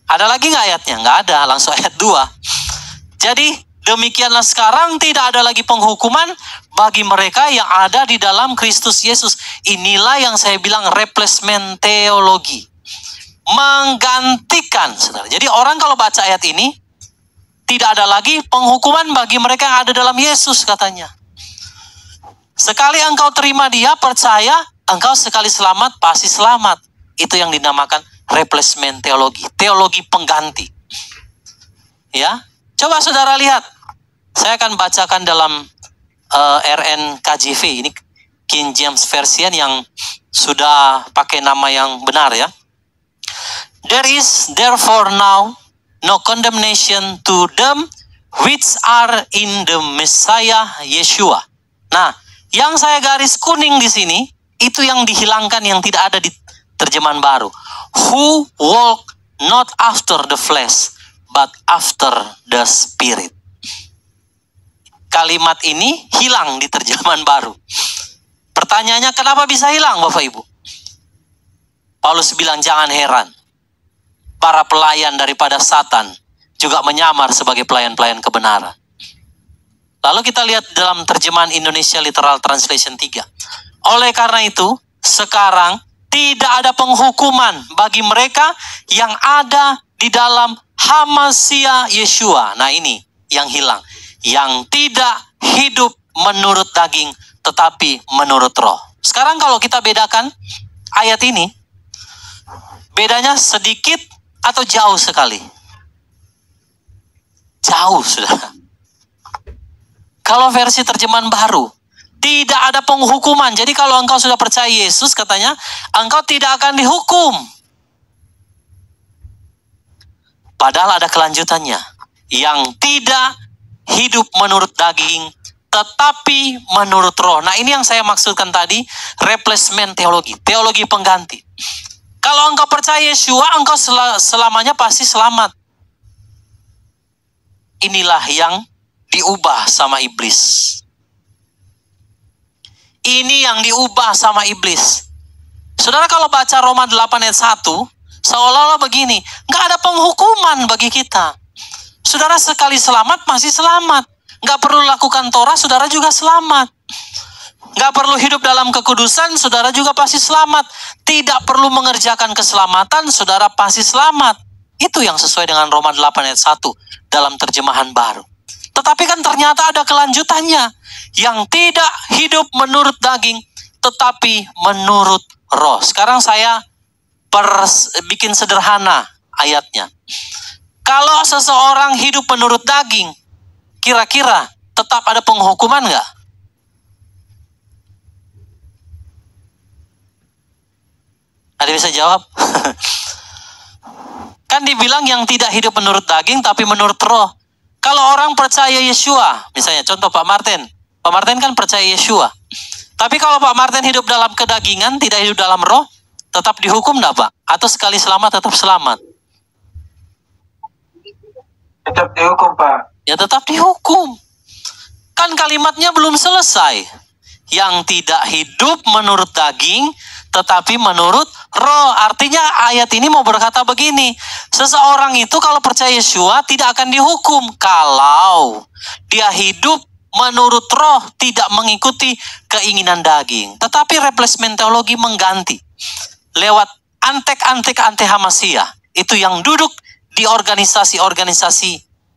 Ada lagi nggak ayatnya? Nggak ada. Langsung ayat 2. Jadi demikianlah sekarang tidak ada lagi penghukuman bagi mereka yang ada di dalam Kristus Yesus. Inilah yang saya bilang replacement teologi. Menggantikan saudara. Jadi orang kalau baca ayat ini, tidak ada lagi penghukuman bagi mereka yang ada dalam Yesus katanya. Sekali engkau terima dia, percaya, engkau sekali selamat, pasti selamat. Itu yang dinamakan replacement teologi. Teologi pengganti. Ya, coba saudara lihat. Saya akan bacakan dalam RNKJV, ini King James Version yang sudah pakai nama yang benar ya. There is therefore now no condemnation to them which are in the Messiah Yeshua. Nah, yang saya garis kuning di sini itu yang dihilangkan, yang tidak ada di terjemahan baru. Who walk not after the flesh but after the spirit. Kalimat ini hilang di terjemahan baru. Pertanyaannya, kenapa bisa hilang Bapak Ibu? Paulus bilang jangan heran. Para pelayan daripada Satan juga menyamar sebagai pelayan-pelayan kebenaran. Lalu kita lihat dalam terjemahan Indonesia Literal Translation 3. Oleh karena itu, sekarang tidak ada penghukuman bagi mereka yang ada di dalam Hamasiah Yeshua. Nah ini yang hilang. Yang tidak hidup menurut daging, tetapi menurut roh. Sekarang kalau kita bedakan ayat ini, bedanya sedikit atau jauh sekali? Jauh, saudara. Kalau versi terjemahan baru, tidak ada penghukuman. Jadi kalau engkau sudah percaya Yesus, katanya, engkau tidak akan dihukum. Padahal ada kelanjutannya. Yang tidak hidup menurut daging, tetapi menurut roh. Nah ini yang saya maksudkan tadi, replacement teologi. Teologi pengganti. Kalau engkau percaya Yeshua, engkau selamanya pasti selamat. Inilah yang diubah sama iblis. Ini yang diubah sama iblis. Saudara kalau baca Roma 8 ayat 1, seolah-olah begini, nggak ada penghukuman bagi kita. Saudara sekali selamat masih selamat. Nggak perlu lakukan Torah, saudara juga selamat. Nggak perlu hidup dalam kekudusan, saudara juga pasti selamat. Tidak perlu mengerjakan keselamatan, saudara pasti selamat. Itu yang sesuai dengan Roma 8 ayat 1 dalam terjemahan baru. Tetapi kan ternyata ada kelanjutannya. Yang tidak hidup menurut daging, tetapi menurut roh. Sekarang saya bikin sederhana ayatnya. Kalau seseorang hidup menurut daging, kira-kira tetap ada penghukuman nggak? Ada bisa jawab? Kan dibilang yang tidak hidup menurut daging, tapi menurut roh. Kalau orang percaya Yeshua, misalnya contoh Pak Martin. Pak Martin kan percaya Yeshua. Tapi kalau Pak Martin hidup dalam kedagingan, tidak hidup dalam roh, tetap dihukum nggak Pak? Atau sekali selamat tetap selamat? Tetap dihukum, Pak. Ya tetap dihukum. Kan kalimatnya belum selesai. Yang tidak hidup menurut daging, tetapi menurut roh. Artinya ayat ini mau berkata begini. Seseorang itu kalau percaya Yeshua tidak akan dihukum. Kalau dia hidup menurut roh, tidak mengikuti keinginan daging. Tetapi replacement teologi mengganti. Lewat antek-antek anti-Hamasiah. Itu yang duduk di organisasi-organisasi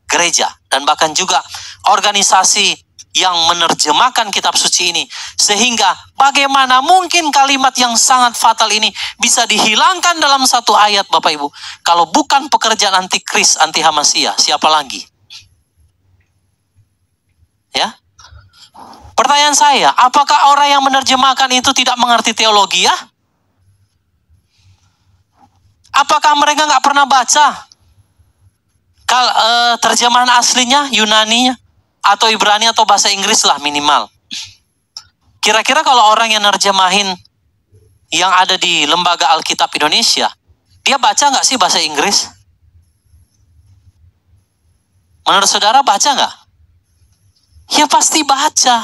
gereja dan bahkan juga organisasi yang menerjemahkan kitab suci ini, sehingga bagaimana mungkin kalimat yang sangat fatal ini bisa dihilangkan dalam satu ayat Bapak Ibu, kalau bukan pekerjaan antikris, anti Hamasiah, siapa lagi? Ya, pertanyaan saya, apakah orang yang menerjemahkan itu tidak mengerti teologi ya? Apakah mereka nggak pernah baca terjemahan aslinya, Yunaninya, atau Ibrani atau bahasa Inggris lah minimal? Kira-kira kalau orang yang nerjemahin yang ada di Lembaga Alkitab Indonesia, dia baca nggak sih bahasa Inggris? Menurut saudara baca nggak? Ya pasti baca.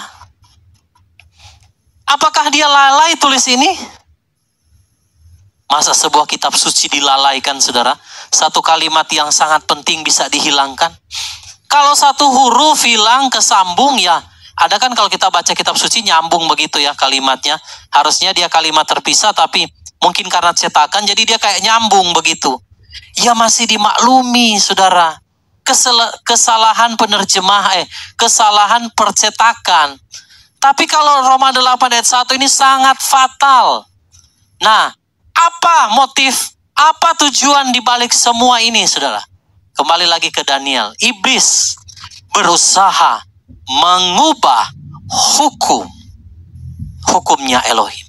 Apakah dia lalai tulis ini? Masa sebuah kitab suci dilalaikan, saudara? Satu kalimat yang sangat penting bisa dihilangkan. Kalau satu huruf hilang kesambung, ya ada kan kalau kita baca kitab suci nyambung begitu ya kalimatnya. Harusnya dia kalimat terpisah, tapi mungkin karena cetakan jadi dia kayak nyambung begitu. Ya masih dimaklumi, saudara. Kesalahan kesalahan percetakan. Tapi kalau Roma 8 ayat 1 ini sangat fatal. Nah, apa motif, apa tujuan dibalik semua ini, saudara? Kembali lagi ke Daniel. Iblis berusaha mengubah hukumnya Elohim.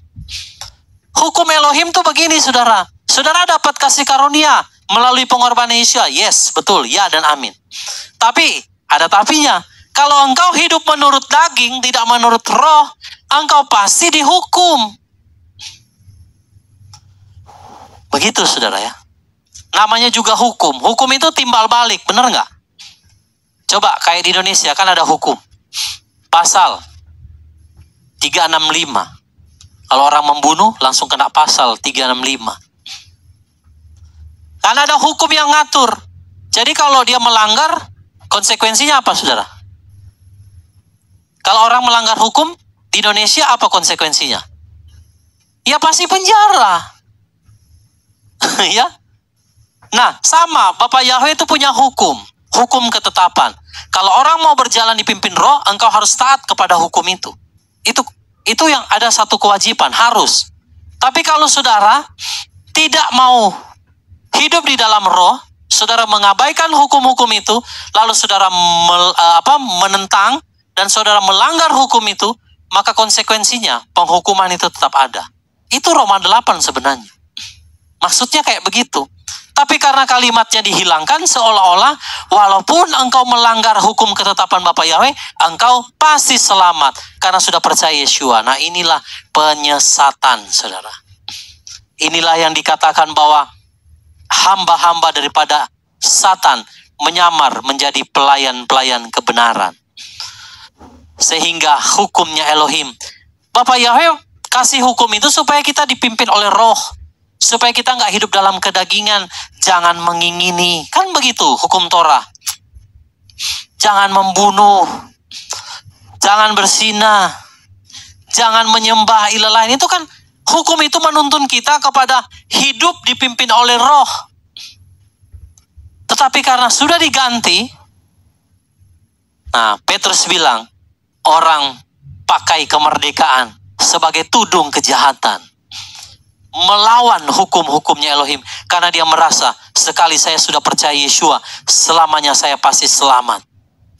Hukum Elohim tuh begini, saudara. Saudara dapat kasih karunia melalui pengorbanan Yesus. Yes, betul. Ya dan amin. Tapi, ada tapinya. Kalau engkau hidup menurut daging, tidak menurut roh, engkau pasti dihukum. Begitu, saudara ya. Namanya juga hukum. Hukum itu timbal balik, benar nggak? Coba, kayak di Indonesia kan ada hukum. Pasal 365. Kalau orang membunuh, langsung kena pasal 365. Karena ada hukum yang ngatur. Jadi kalau dia melanggar, konsekuensinya apa, saudara? Kalau orang melanggar hukum, di Indonesia apa konsekuensinya? Ya pasti penjara. Ya. Nah, sama, Bapak Yahweh itu punya hukum. Hukum ketetapan. Kalau orang mau berjalan dipimpin roh, engkau harus taat kepada hukum itu. Itu yang ada satu kewajiban, harus. Tapi kalau saudara tidak mau hidup di dalam roh, saudara mengabaikan hukum-hukum itu, lalu saudara menentang, dan saudara melanggar hukum itu, maka konsekuensinya penghukuman itu tetap ada. Itu Roma 8 sebenarnya. Maksudnya kayak begitu. Tapi karena kalimatnya dihilangkan, seolah-olah walaupun engkau melanggar hukum ketetapan Bapa Yahweh, engkau pasti selamat karena sudah percaya Yeshua. Nah, inilah penyesatan, saudara. Inilah yang dikatakan bahwa hamba-hamba daripada Satan menyamar menjadi pelayan-pelayan kebenaran. Sehingga hukumnya Elohim. Bapa Yahweh kasih hukum itu supaya kita dipimpin oleh roh. Supaya kita nggak hidup dalam kedagingan. Jangan mengingini. Kan begitu hukum Torah. Jangan membunuh. Jangan berzina. Jangan menyembah ilah lain. Itu kan hukum itu menuntun kita kepada hidup dipimpin oleh roh. Tetapi karena sudah diganti. Nah, Petrus bilang, orang pakai kemerdekaan sebagai tudung kejahatan. Melawan hukum-hukumnya Elohim. Karena dia merasa, sekali saya sudah percaya Yeshua, selamanya saya pasti selamat.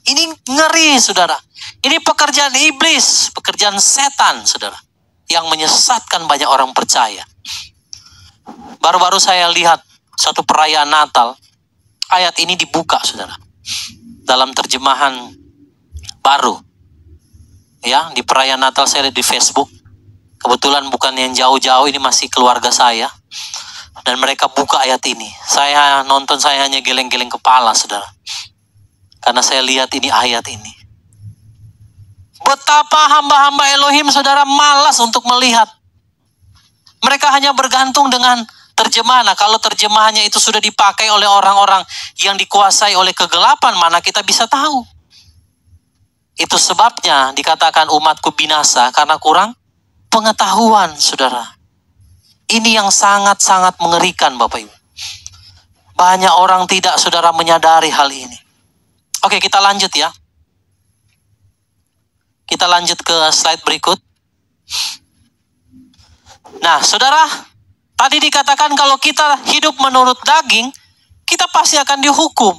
Ini ngeri, saudara. Ini pekerjaan iblis, pekerjaan setan, saudara. Yang menyesatkan banyak orang percaya. Baru-baru saya lihat satu perayaan Natal. Ayat ini dibuka, saudara. Dalam terjemahan baru. Ya, di perayaan Natal saya lihat di Facebook. Kebetulan bukan yang jauh-jauh, ini masih keluarga saya. Dan mereka buka ayat ini. Saya nonton, saya hanya geleng-geleng kepala, saudara. Karena saya lihat ini ayat ini. Betapa hamba-hamba Elohim, saudara, malas untuk melihat. Mereka hanya bergantung dengan terjemahan. Nah, kalau terjemahannya itu sudah dipakai oleh orang-orang yang dikuasai oleh kegelapan, mana kita bisa tahu. Itu sebabnya dikatakan umatku binasa karena kurang pengetahuan, saudara. Ini yang sangat-sangat mengerikan, Bapak Ibu. Banyak orang tidak, saudara, menyadari hal ini. Oke, kita lanjut ya. Kita lanjut ke slide berikut. Nah, saudara, tadi dikatakan kalau kita hidup menurut daging, kita pasti akan dihukum.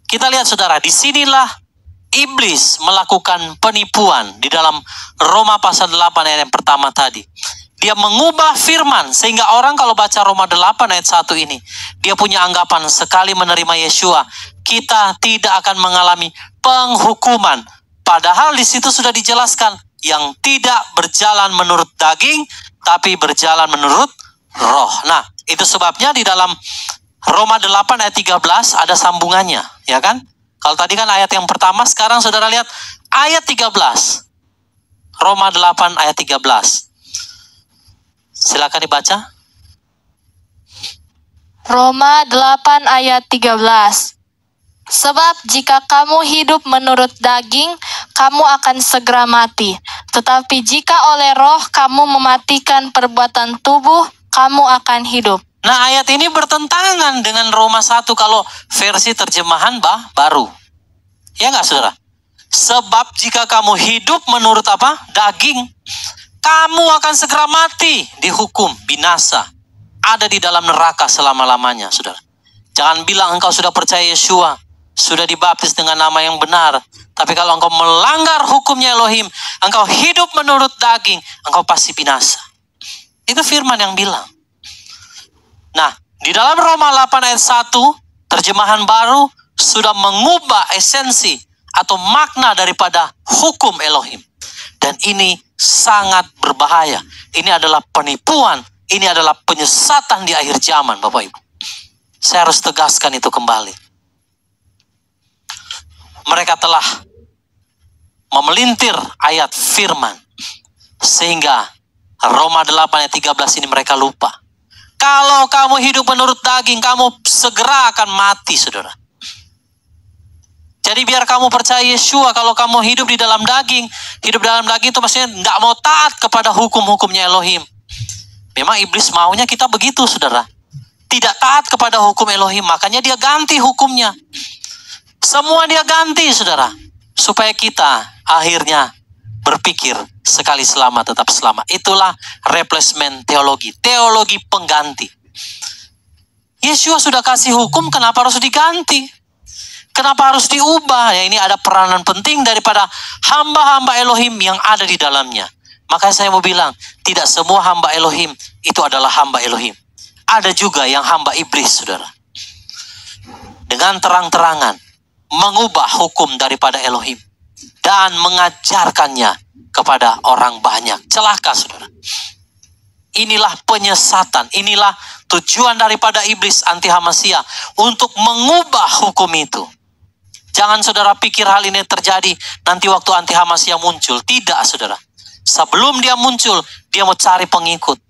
Kita lihat, saudara, disinilah iblis melakukan penipuan di dalam Roma pasal 8 ayat yang pertama tadi. Dia mengubah firman sehingga orang kalau baca Roma 8 ayat 1 ini, dia punya anggapan sekali menerima Yeshua, kita tidak akan mengalami penghukuman. Padahal di situ sudah dijelaskan yang tidak berjalan menurut daging, tapi berjalan menurut roh. Nah, itu sebabnya di dalam Roma 8 ayat 13 ada sambungannya, ya kan? Kalau tadi kan ayat yang pertama, sekarang saudara lihat ayat 13. Roma 8 ayat 13. Silakan dibaca. Roma 8 ayat 13. Sebab jika kamu hidup menurut daging, kamu akan segera mati. Tetapi jika oleh roh kamu mematikan perbuatan tubuh, kamu akan hidup. Nah, ayat ini bertentangan dengan Roma 1 kalau versi terjemahan baru. Ya nggak, saudara? Sebab jika kamu hidup menurut apa? Daging, kamu akan segera mati, dihukum, binasa. Ada di dalam neraka selama-lamanya, saudara. Jangan bilang engkau sudah percaya Yeshua. sudah dibaptis dengan nama yang benar. Tapi kalau engkau melanggar hukumnya Elohim, engkau hidup menurut daging, engkau pasti binasa. Itu firman yang bilang. Nah, di dalam Roma 8 ayat 1, terjemahan baru sudah mengubah esensi atau makna daripada hukum Elohim. Dan ini sangat berbahaya. Ini adalah penipuan. Ini adalah penyesatan di akhir zaman, Bapak Ibu. Saya harus tegaskan itu kembali. Mereka telah memelintir ayat firman. Sehingga Roma 8 ayat 13 ini mereka lupa. Kalau kamu hidup menurut daging, kamu segera akan mati, saudara. Jadi biar kamu percaya Yeshua, kalau kamu hidup di dalam daging, hidup dalam daging itu maksudnya tidak mau taat kepada hukum-hukumnya Elohim. Memang iblis maunya kita begitu, saudara. Tidak taat kepada hukum Elohim, makanya dia ganti hukumnya. Semua dia ganti, saudara. Supaya kita akhirnya berpikir sekali selamat tetap selamat. Itulah replacement teologi. Teologi pengganti. Yeshua sudah kasih hukum, kenapa harus diganti? Kenapa harus diubah? Ya, ini ada peranan penting daripada hamba-hamba Elohim yang ada di dalamnya. Makanya saya mau bilang, tidak semua hamba Elohim itu adalah hamba Elohim. Ada juga yang hamba iblis, saudara. Dengan terang-terangan mengubah hukum daripada Elohim dan mengajarkannya kepada orang banyak. Celaka, saudara. Inilah penyesatan, inilah tujuan daripada iblis anti Hamasia untuk mengubah hukum itu. Jangan saudara pikir hal ini terjadi nanti waktu anti Hamasia muncul. Tidak, saudara. Sebelum dia muncul, dia mau cari pengikut.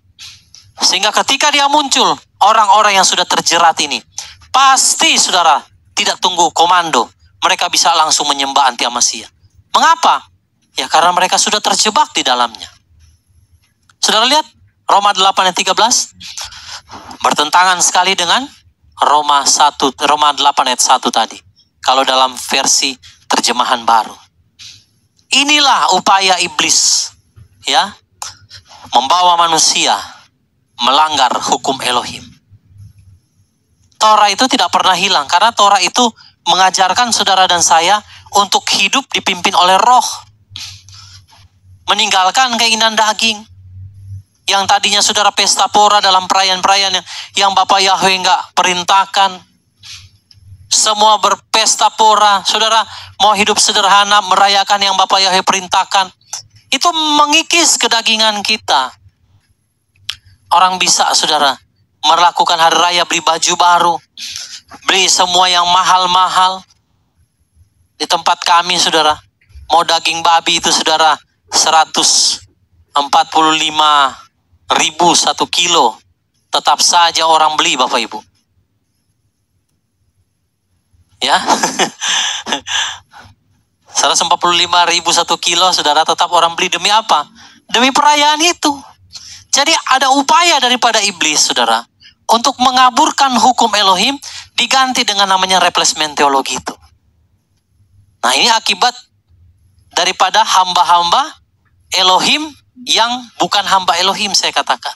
Sehingga ketika dia muncul, orang-orang yang sudah terjerat ini, pasti saudara tidak tunggu komando. Mereka bisa langsung menyembah anti Hamasia. Mengapa? Ya karena mereka sudah terjebak di dalamnya. Saudara lihat, Roma 8 ayat 13. Bertentangan sekali dengan Roma 8 ayat 1 tadi. Kalau dalam versi terjemahan baru. Inilah upaya iblis, ya, membawa manusia melanggar hukum Elohim. Torah itu tidak pernah hilang, karena Torah itu mengajarkan saudara dan saya untuk hidup dipimpin oleh roh. Meninggalkan keinginan daging. Yang tadinya saudara pesta pora dalam perayaan-perayaan yang Bapak Yahweh enggak perintahkan. Semua berpesta pora, saudara mau hidup sederhana, merayakan yang Bapak Yahweh perintahkan. Itu mengikis kedagingan kita. Orang bisa, saudara, melakukan hari raya, beli baju baru, beli semua yang mahal-mahal. Di tempat kami, saudara, mau daging babi itu, saudara, 145.000 1 kilo. Tetap saja orang beli, Bapak Ibu. Ya, 145.000 1 kilo, saudara, tetap orang beli. Demi apa? Demi perayaan itu. Jadi ada upaya daripada iblis, saudara, untuk mengaburkan hukum Elohim, diganti dengan namanya replacement teologi itu. Nah, ini akibat daripada hamba-hamba Elohim yang bukan hamba Elohim, saya katakan.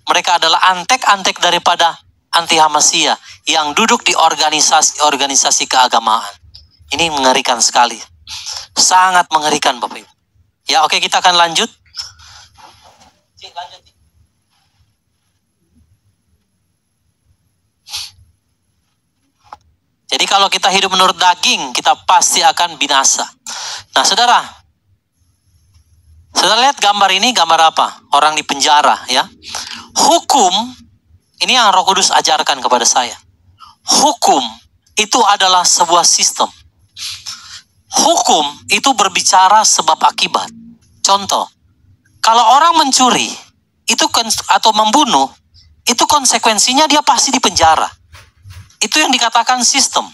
Mereka adalah antek-antek daripada anti Hamasia yang duduk di organisasi keagamaan. Ini mengerikan sekali. Sangat mengerikan, Bapak Ibu. Ya, oke, kita akan lanjut. Jadi kalau kita hidup menurut daging, kita pasti akan binasa. Nah, saudara lihat gambar ini, gambar apa? Orang di penjara, ya. Hukum, ini yang Roh Kudus ajarkan kepada saya. Hukum itu adalah sebuah sistem. Hukum itu berbicara sebab akibat. Contoh, kalau orang mencuri itu atau membunuh, itu konsekuensinya dia pasti di penjara. Itu yang dikatakan sistem.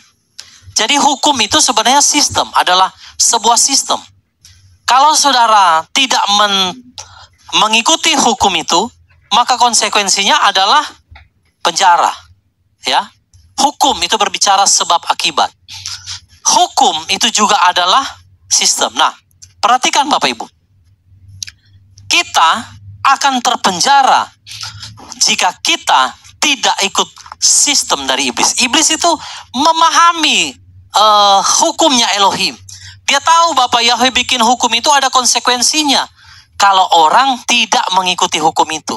Jadi hukum itu sebenarnya sistem, adalah sebuah sistem. Kalau saudara tidak mengikuti hukum itu, maka konsekuensinya adalah penjara. Ya, hukum itu berbicara sebab akibat. Hukum itu juga adalah sistem. Nah, perhatikan Bapak Ibu. Kita akan terpenjara jika kita tidak ikut sistem dari iblis. Iblis itu memahami hukumnya Elohim. Dia tahu Bapa Yahweh bikin hukum itu ada konsekuensinya kalau orang tidak mengikuti hukum itu.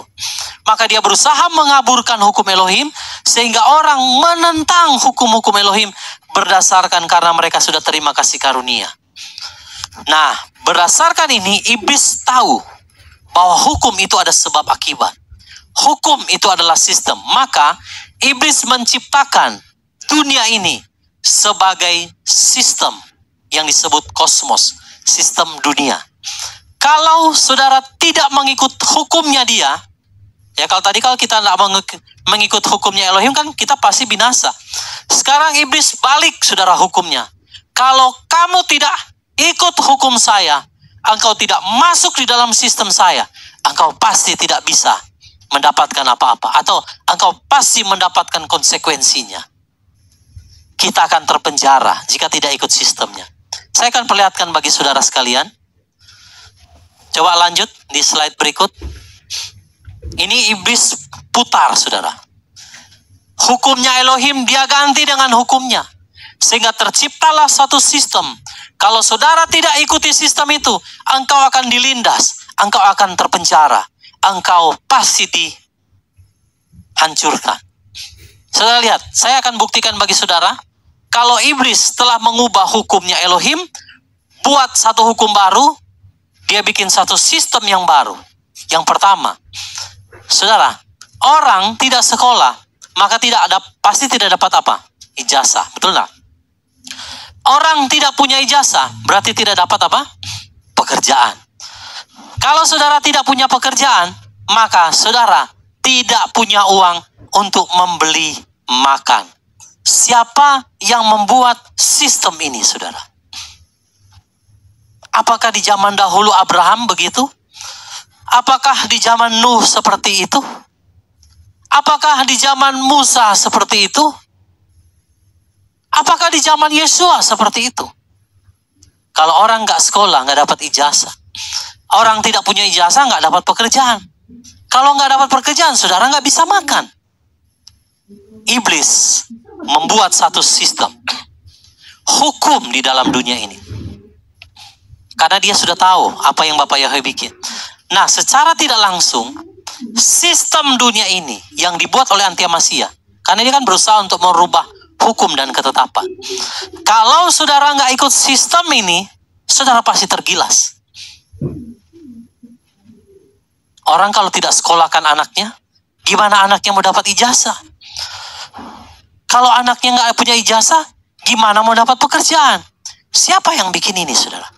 Maka dia berusaha mengaburkan hukum Elohim sehingga orang menentang hukum-hukum Elohim berdasarkan karena mereka sudah terima kasih karunia. Nah, berdasarkan ini iblis tahu bahwa hukum itu ada sebab akibat. Hukum itu adalah sistem. Maka iblis menciptakan dunia ini sebagai sistem yang disebut kosmos, sistem dunia. Kalau saudara tidak mengikut hukumnya dia, ya kalau kita tidak mengikut hukumnya Elohim kan kita pasti binasa. Sekarang iblis balik saudara hukumnya. Kalau kamu tidak ikut hukum saya, engkau tidak masuk di dalam sistem saya, engkau pasti tidak bisa mendapatkan apa-apa. Atau engkau pasti mendapatkan konsekuensinya. Kita akan terpenjara jika tidak ikut sistemnya. Saya akan perlihatkan bagi saudara sekalian. Coba lanjut di slide berikut. Ini iblis putar saudara. Hukumnya Elohim dia ganti dengan hukumnya. Sehingga terciptalah satu sistem. Kalau saudara tidak ikuti sistem itu, engkau akan dilindas. Engkau akan terpenjara. Engkau pasti dihancurkan. Saudara lihat, saya akan buktikan bagi saudara. Kalau iblis telah mengubah hukumnya Elohim, buat satu hukum baru, dia bikin satu sistem yang baru. Yang pertama, saudara, orang tidak sekolah, maka pasti tidak dapat apa? Ijazah, betul tak? Orang tidak punya ijazah, berarti tidak dapat apa? Pekerjaan. Kalau saudara tidak punya pekerjaan, maka saudara tidak punya uang untuk membeli makan. Siapa yang membuat sistem ini, saudara? Apakah di zaman dahulu Abraham begitu? Apakah di zaman Nuh seperti itu? Apakah di zaman Musa seperti itu? Apakah di zaman Yesua seperti itu? Kalau orang nggak sekolah, nggak dapat ijazah. Orang tidak punya ijazah, nggak dapat pekerjaan. Kalau nggak dapat pekerjaan, saudara nggak bisa makan. Iblis membuat satu sistem hukum di dalam dunia ini. Karena dia sudah tahu apa yang Bapa Yahweh bikin. Nah, secara tidak langsung, sistem dunia ini yang dibuat oleh Antiamasia, karena dia kan berusaha untuk merubah hukum dan ketetapan. Kalau saudara nggak ikut sistem ini, saudara pasti tergilas. Orang kalau tidak sekolahkan anaknya, gimana anaknya mau dapat ijazah? Kalau anaknya nggak punya ijazah, gimana mau dapat pekerjaan? Siapa yang bikin ini, saudara?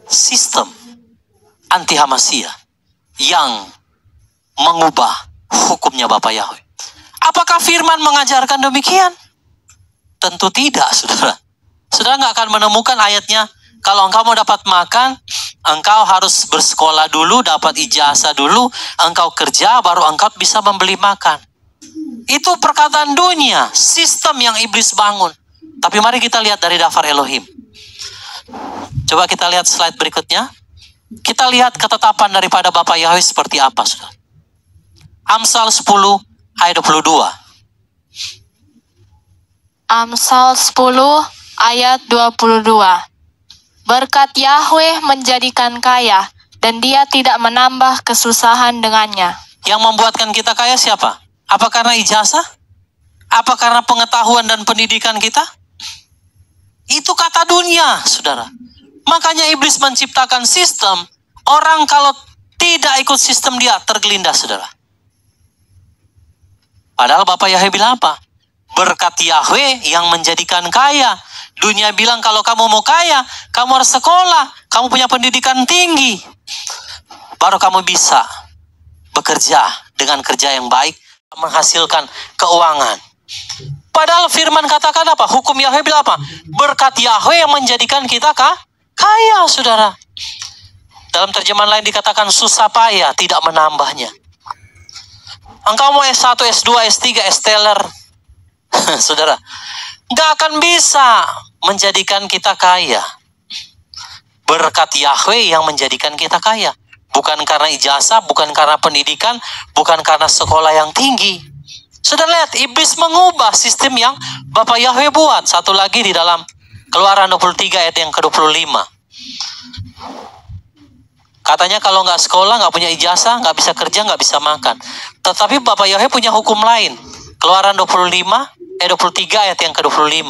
Sistem Antiamasia yang mengubah hukumnya Bapa Yahweh. Apakah firman mengajarkan demikian? Tentu tidak, saudara. Saudara nggak akan menemukan ayatnya, kalau engkau mau dapat makan, engkau harus bersekolah dulu, dapat ijazah dulu, engkau kerja, baru engkau bisa membeli makan. Itu perkataan dunia, sistem yang iblis bangun. Tapi mari kita lihat dari daftar Elohim. Coba kita lihat slide berikutnya. Kita lihat ketetapan daripada Bapa Yahweh seperti apa, saudara. Amsal 10 ayat 22. Amsal 10 ayat 22. Berkat Yahweh menjadikan kaya, dan dia tidak menambah kesusahan dengannya. Yang membuatkan kita kaya siapa? Apa karena ijazah? Apa karena pengetahuan dan pendidikan kita? Itu kata dunia, saudara. Makanya iblis menciptakan sistem, orang kalau tidak ikut sistem dia tergelindas, saudara. Padahal Bapa Yahweh bilang apa? Berkat Yahweh yang menjadikan kaya. Dunia bilang kalau kamu mau kaya, kamu harus sekolah, kamu punya pendidikan tinggi. Baru kamu bisa bekerja dengan kerja yang baik, menghasilkan keuangan. Padahal firman katakan apa? Hukum Yahweh bilang apa? Berkat Yahweh yang menjadikan kita kaya, saudara. Dalam terjemahan lain dikatakan susah payah, tidak menambahnya. Engkau mau S1, S2, S3, S-teller, saudara, nggak akan bisa menjadikan kita kaya. Berkat Yahweh yang menjadikan kita kaya. Bukan karena ijazah, bukan karena pendidikan, bukan karena sekolah yang tinggi. Sudah lihat, iblis mengubah sistem yang Bapa Yahweh buat. Satu lagi di dalam Keluaran 23 ayat yang ke-25. Katanya kalau nggak sekolah, nggak punya ijazah, nggak bisa kerja, nggak bisa makan. Tetapi Bapak Yahweh punya hukum lain. Keluaran 23 ayat yang ke-25.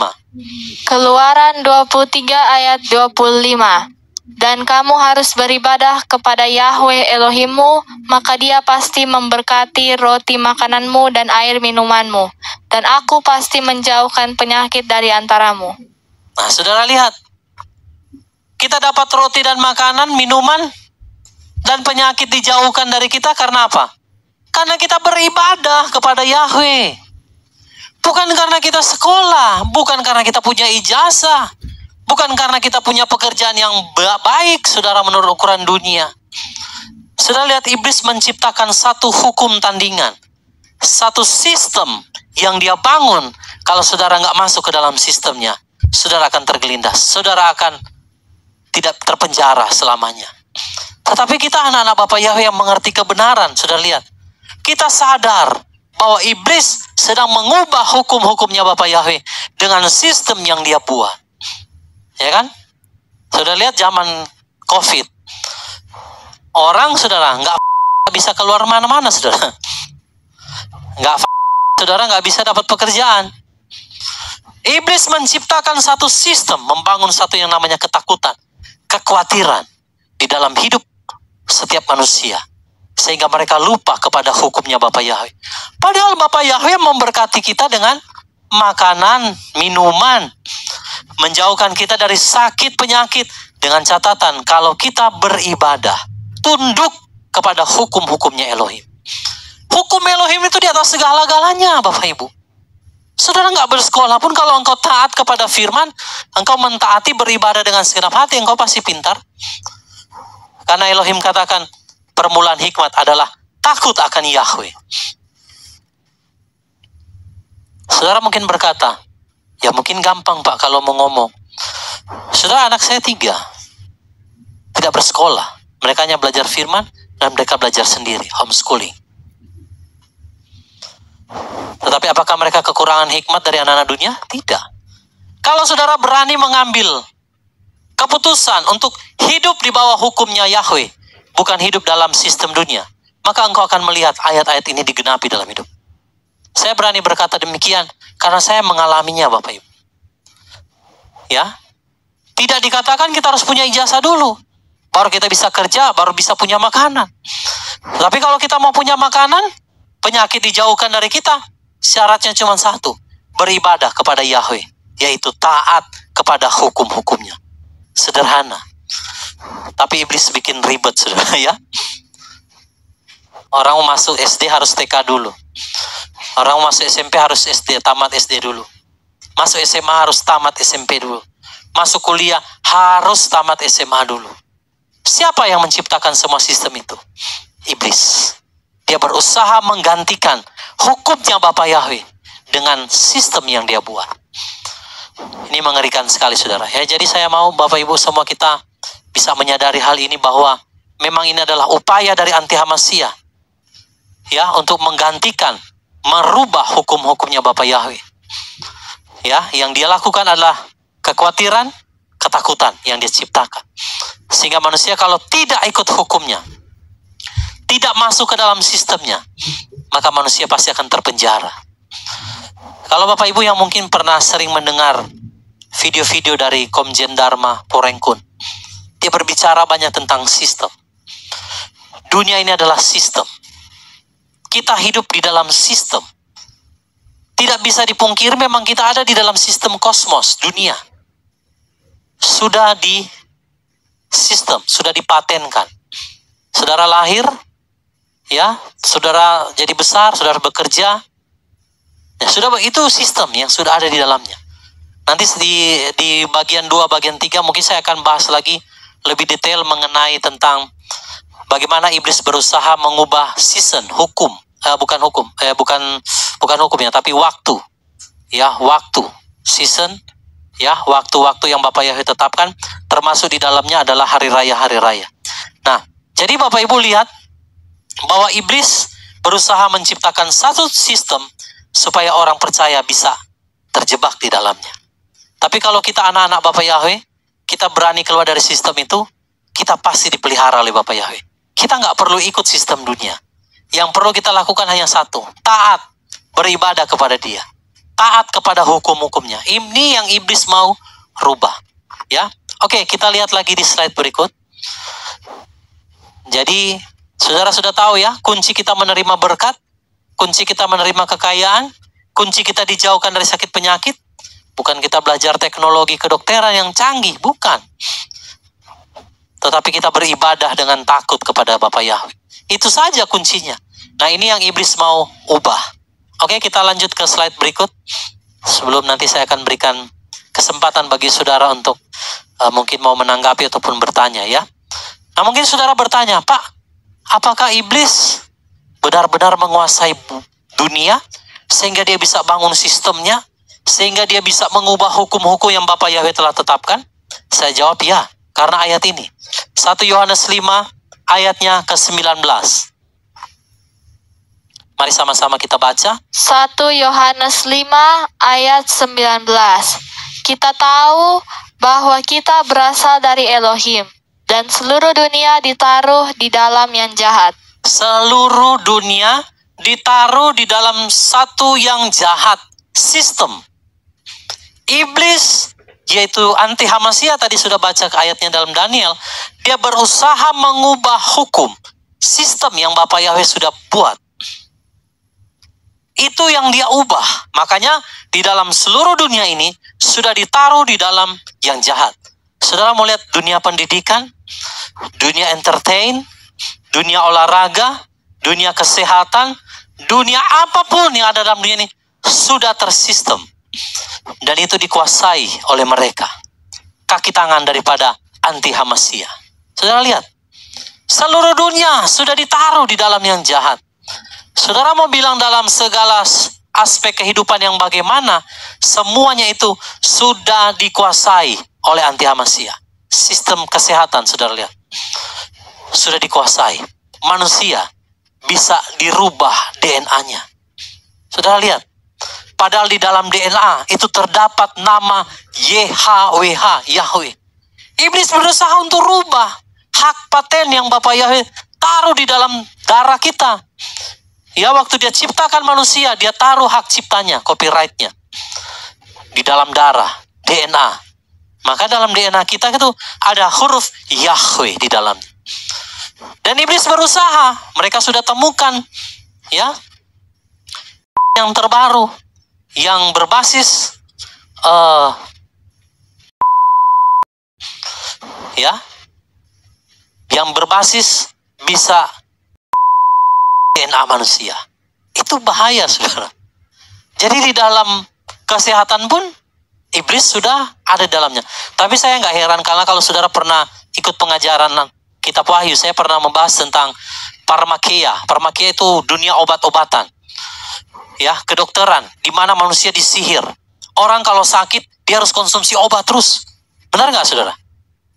Keluaran 23 ayat 25. Dan kamu harus beribadah kepada Yahweh Elohimmu, maka Dia pasti memberkati roti makananmu dan air minumanmu, dan aku pasti menjauhkan penyakit dari antaramu. Nah, saudara lihat, kita dapat roti dan makanan, minuman, dan penyakit dijauhkan dari kita karena apa? Karena kita beribadah kepada Yahweh. Bukan karena kita sekolah, bukan karena kita punya ijazah, bukan karena kita punya pekerjaan yang baik, saudara, menurut ukuran dunia. Saudara lihat, iblis menciptakan satu hukum tandingan, satu sistem yang dia bangun. Kalau saudara nggak masuk ke dalam sistemnya, saudara akan tergelindas, saudara akan tidak terpenjara selamanya. Tetapi kita anak-anak Bapak Yahweh yang mengerti kebenaran, saudara lihat, kita sadar bahwa iblis sedang mengubah hukum-hukumnya Bapak Yahweh dengan sistem yang dia buat. Ya kan? Saudara lihat zaman COVID, orang, saudara, nggak bisa keluar mana-mana, saudara. Saudara nggak bisa dapat pekerjaan. Iblis menciptakan satu sistem, membangun satu yang namanya ketakutan, kekhawatiran di dalam hidup setiap manusia, sehingga mereka lupa kepada hukumnya Bapak Yahweh. Padahal Bapak Yahweh memberkati kita dengan makanan, minuman, menjauhkan kita dari sakit penyakit, dengan catatan kalau kita beribadah, tunduk kepada hukum-hukumnya Elohim. Hukum Elohim itu di atas segala-galanya, Bapak Ibu. Saudara nggak bersekolah pun, kalau engkau taat kepada firman, engkau mentaati beribadah dengan segenap hati, engkau pasti pintar. Karena Elohim katakan, permulaan hikmat adalah takut akan Yahweh. Saudara mungkin berkata, ya mungkin gampang Pak kalau mau ngomong. Saudara, anak saya 3, tidak bersekolah. Mereka hanya belajar firman dan mereka belajar sendiri, homeschooling. Tetapi apakah mereka kekurangan hikmat dari anak-anak dunia? Tidak. Kalau saudara berani mengambil keputusan untuk hidup di bawah hukumnya Yahweh, bukan hidup dalam sistem dunia, maka engkau akan melihat ayat-ayat ini digenapi dalam hidup. Saya berani berkata demikian karena saya mengalaminya, Bapak Ibu. Ya, tidak dikatakan kita harus punya ijazah dulu, baru kita bisa kerja, baru bisa punya makanan. Tapi kalau kita mau punya makanan, penyakit dijauhkan dari kita, syaratnya cuma satu, beribadah kepada Yahweh, yaitu taat kepada hukum-hukumnya. Sederhana. Tapi iblis bikin ribet, saudara, ya. Orang masuk SD harus TK dulu. Orang masuk SMP harus tamat SD dulu. Masuk SMA harus tamat SMP dulu. Masuk kuliah harus tamat SMA dulu. Siapa yang menciptakan semua sistem itu? Iblis. Dia berusaha menggantikan hukumnya Bapak Yahweh dengan sistem yang dia buat. Ini mengerikan sekali, saudara. Ya, jadi saya mau Bapak Ibu semua kita bisa menyadari hal ini, bahwa memang ini adalah upaya dari anti Hamasiyah, ya, untuk menggantikan, merubah hukum-hukumnya Bapak Yahweh. Ya, yang dia lakukan adalah kekhawatiran, ketakutan yang dia ciptakan. Sehingga manusia kalau tidak ikut hukumnya, tidak masuk ke dalam sistemnya, maka manusia pasti akan terpenjara. Kalau Bapak Ibu yang mungkin pernah sering mendengar video-video dari Komjen Dharma Porengkun, dia berbicara banyak tentang sistem. Dunia ini adalah sistem. Kita hidup di dalam sistem. Tidak bisa dipungkiri memang kita ada di dalam sistem kosmos, dunia. Sudah di sistem, sudah dipatenkan. Saudara lahir, ya, saudara jadi besar, saudara bekerja, ya, sudah, itu sistem yang sudah ada di dalamnya. Nanti di bagian 2, bagian 3 mungkin saya akan bahas lagi lebih detail mengenai tentang bagaimana iblis berusaha mengubah season, hukum, bukan hukumnya, tapi waktu, ya, waktu, season, ya, waktu-waktu yang Bapak Yahweh tetapkan, termasuk di dalamnya adalah hari raya. Nah, jadi Bapak Ibu lihat bahwa iblis berusaha menciptakan satu sistem supaya orang percaya bisa terjebak di dalamnya. Tapi kalau kita anak-anak Bapak Yahweh, kita berani keluar dari sistem itu, kita pasti dipelihara oleh Bapak Yahweh. Kita nggak perlu ikut sistem dunia. Yang perlu kita lakukan hanya satu, taat, beribadah kepada Dia. Taat kepada hukum-hukumnya. Ini yang iblis mau rubah. Ya, oke, kita lihat lagi di slide berikut. Jadi, saudara sudah tahu ya, kunci kita menerima berkat, kunci kita menerima kekayaan, kunci kita dijauhkan dari sakit penyakit. Bukan kita belajar teknologi kedokteran yang canggih, bukan. Tetapi kita beribadah dengan takut kepada Bapa Yahweh. Itu saja kuncinya. Nah, ini yang iblis mau ubah. Oke, kita lanjut ke slide berikut. Sebelum nanti saya akan berikan kesempatan bagi saudara untuk mungkin mau menanggapi ataupun bertanya ya. Nah, mungkin saudara bertanya, Pak, apakah iblis benar-benar menguasai dunia sehingga dia bisa bangun sistemnya, sehingga dia bisa mengubah hukum-hukum yang Bapa Yahweh telah tetapkan? Saya jawab ya, karena ayat ini. 1 Yohanes 5 ayatnya ke-19. Mari sama-sama kita baca. 1 Yohanes 5 ayat 19. Kita tahu bahwa kita berasal dari Elohim, dan seluruh dunia ditaruh di dalam yang jahat. Seluruh dunia ditaruh di dalam satu yang jahat, sistem. Iblis, yaitu anti Hamasia, tadi sudah baca ayatnya dalam Daniel, dia berusaha mengubah hukum, sistem yang Bapa Yahweh sudah buat. Itu yang dia ubah. Makanya di dalam seluruh dunia ini sudah ditaruh di dalam yang jahat. Saudara mau lihat dunia pendidikan, dunia entertain, dunia olahraga, dunia kesehatan, dunia apapun yang ada dalam dunia ini sudah tersistem. Dan itu dikuasai oleh mereka. Kaki tangan daripada anti Hamasia. Saudara lihat, seluruh dunia sudah ditaruh di dalam yang jahat. Saudara mau bilang dalam segala aspek kehidupan yang bagaimana, semuanya itu sudah dikuasai oleh anti Hamasia. Sistem kesehatan, saudara lihat, sudah dikuasai. Manusia bisa dirubah DNA-nya. Saudara lihat, padahal di dalam DNA itu terdapat nama YHWH, Yahweh. Iblis berusaha untuk rubah hak paten yang Bapa Yahweh taruh di dalam darah kita. Ya, waktu dia ciptakan manusia, dia taruh hak ciptanya, copyright-nya di dalam darah, DNA. Maka dalam DNA kita itu ada huruf Yahweh di dalam. Dan iblis berusaha, mereka sudah temukan ya yang terbaru, yang berbasis yang berbasis bisa DNA manusia. Itu bahaya, saudara. Jadi di dalam kesehatan pun iblis sudah ada dalamnya. Tapi saya nggak heran, karena kalau saudara pernah ikut pengajaran kitab Wahyu, saya pernah membahas tentang parmakia. Parmakia itu dunia obat-obatan, ya, kedokteran, di mana manusia disihir. Orang kalau sakit dia harus konsumsi obat terus. Benar nggak, saudara?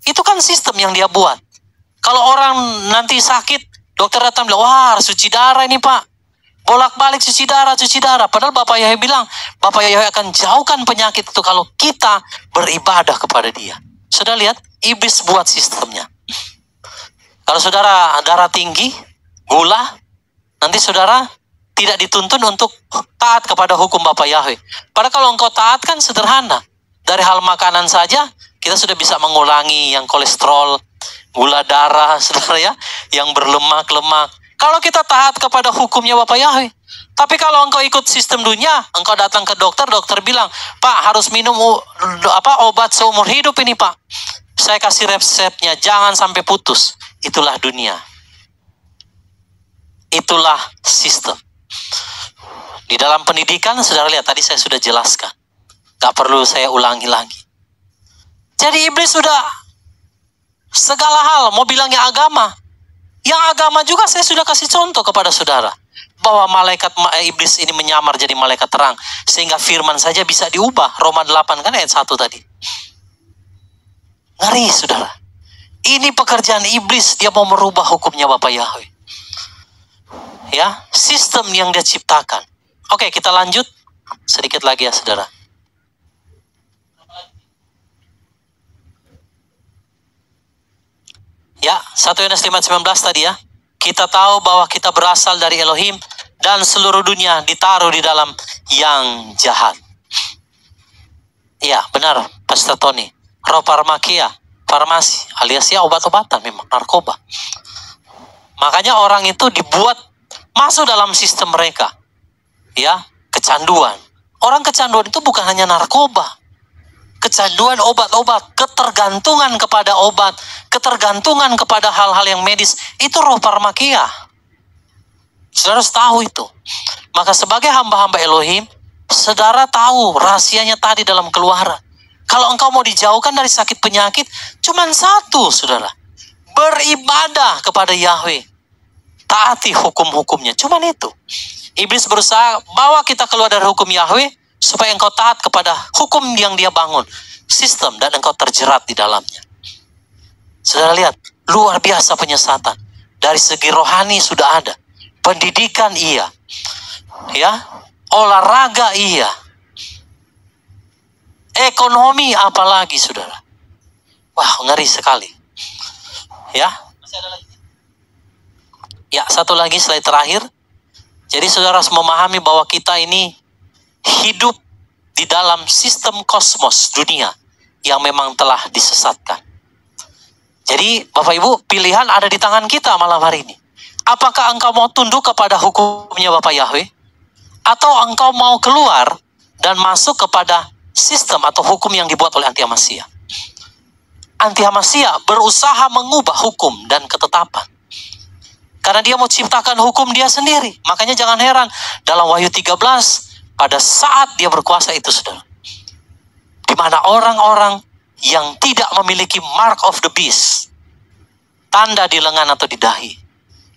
Itu kan sistem yang dia buat. Kalau orang nanti sakit, dokter datang bilang, wah, harus cuci darah ini, Pak. Bolak-balik cuci darah. Padahal Bapak Yahweh bilang, Bapak Yahweh akan jauhkan penyakit itu kalau kita beribadah kepada Dia. Saudara lihat, iblis buat sistemnya. Kalau saudara darah tinggi, gula, nanti saudara tidak dituntun untuk taat kepada hukum Bapak Yahweh. Padahal kalau engkau taat kan sederhana. Dari hal makanan saja, kita sudah bisa mengurangi yang kolesterol, gula darah, saudara ya, yang berlemak-lemak. Kalau kita taat kepada hukumnya Bapak Yahweh. Tapi kalau engkau ikut sistem dunia, engkau datang ke dokter, dokter bilang, Pak, harus minum obat seumur hidup ini, Pak. Saya kasih resepnya, jangan sampai putus. Itulah dunia. Itulah sistem. Di dalam pendidikan, saudara lihat, tadi saya sudah jelaskan. Gak perlu saya ulangi lagi. Jadi iblis sudah segala hal, mau bilangnya agama. Yang agama juga saya sudah kasih contoh kepada saudara. Bahwa malaikat iblis ini menyamar jadi malaikat terang. Sehingga firman saja bisa diubah. Roma 8 kan ayat 1 tadi. Ngeri, saudara. Ini pekerjaan iblis, dia mau merubah hukumnya Bapak Yahweh. Ya, sistem yang dia ciptakan. Oke, kita lanjut. Sedikit lagi ya, saudara. Ya, 1 Yohanes 5:19 tadi ya. Kita tahu bahwa kita berasal dari Elohim dan seluruh dunia ditaruh di dalam yang jahat. Iya, benar, Pastor Tony. Roh parmakia, farmasi, alias ya obat-obatan memang, narkoba. Makanya orang itu dibuat masuk dalam sistem mereka. Ya, kecanduan. Orang kecanduan itu bukan hanya narkoba. Kecanduan obat-obat, ketergantungan kepada obat, ketergantungan kepada hal-hal yang medis, itu roh parmakia. Saudara harus tahu itu. Maka sebagai hamba-hamba Elohim, saudara tahu rahasianya tadi dalam Keluaran. Kalau engkau mau dijauhkan dari sakit penyakit, cuman satu, saudara. Beribadah kepada Yahweh. Taati hukum-hukumnya, cuman itu. Iblis berusaha bawa kita keluar dari hukum Yahweh, supaya engkau taat kepada hukum yang dia bangun, sistem, dan engkau terjerat di dalamnya. Saudara lihat, luar biasa penyesatan. Dari segi rohani sudah ada. Pendidikan iya. Ya, olahraga iya. Ekonomi apalagi, saudara. Wah, ngeri sekali. Ya. Masih ada lagi? Ya, satu lagi slide terakhir. Jadi saudara harus memahami bahwa kita ini hidup di dalam sistem kosmos dunia yang memang telah disesatkan. Jadi Bapak Ibu, pilihan ada di tangan kita malam hari ini. Apakah engkau mau tunduk kepada hukumnya Bapak Yahweh? Atau engkau mau keluar dan masuk kepada sistem atau hukum yang dibuat oleh Anti-Hamasya? Anti-Hamasya berusaha mengubah hukum dan ketetapan. Karena dia mau ciptakan hukum dia sendiri. Makanya jangan heran, dalam Wahyu 13, pada saat dia berkuasa itu, saudara, di mana orang-orang yang tidak memiliki mark of the beast, tanda di lengan atau di dahi,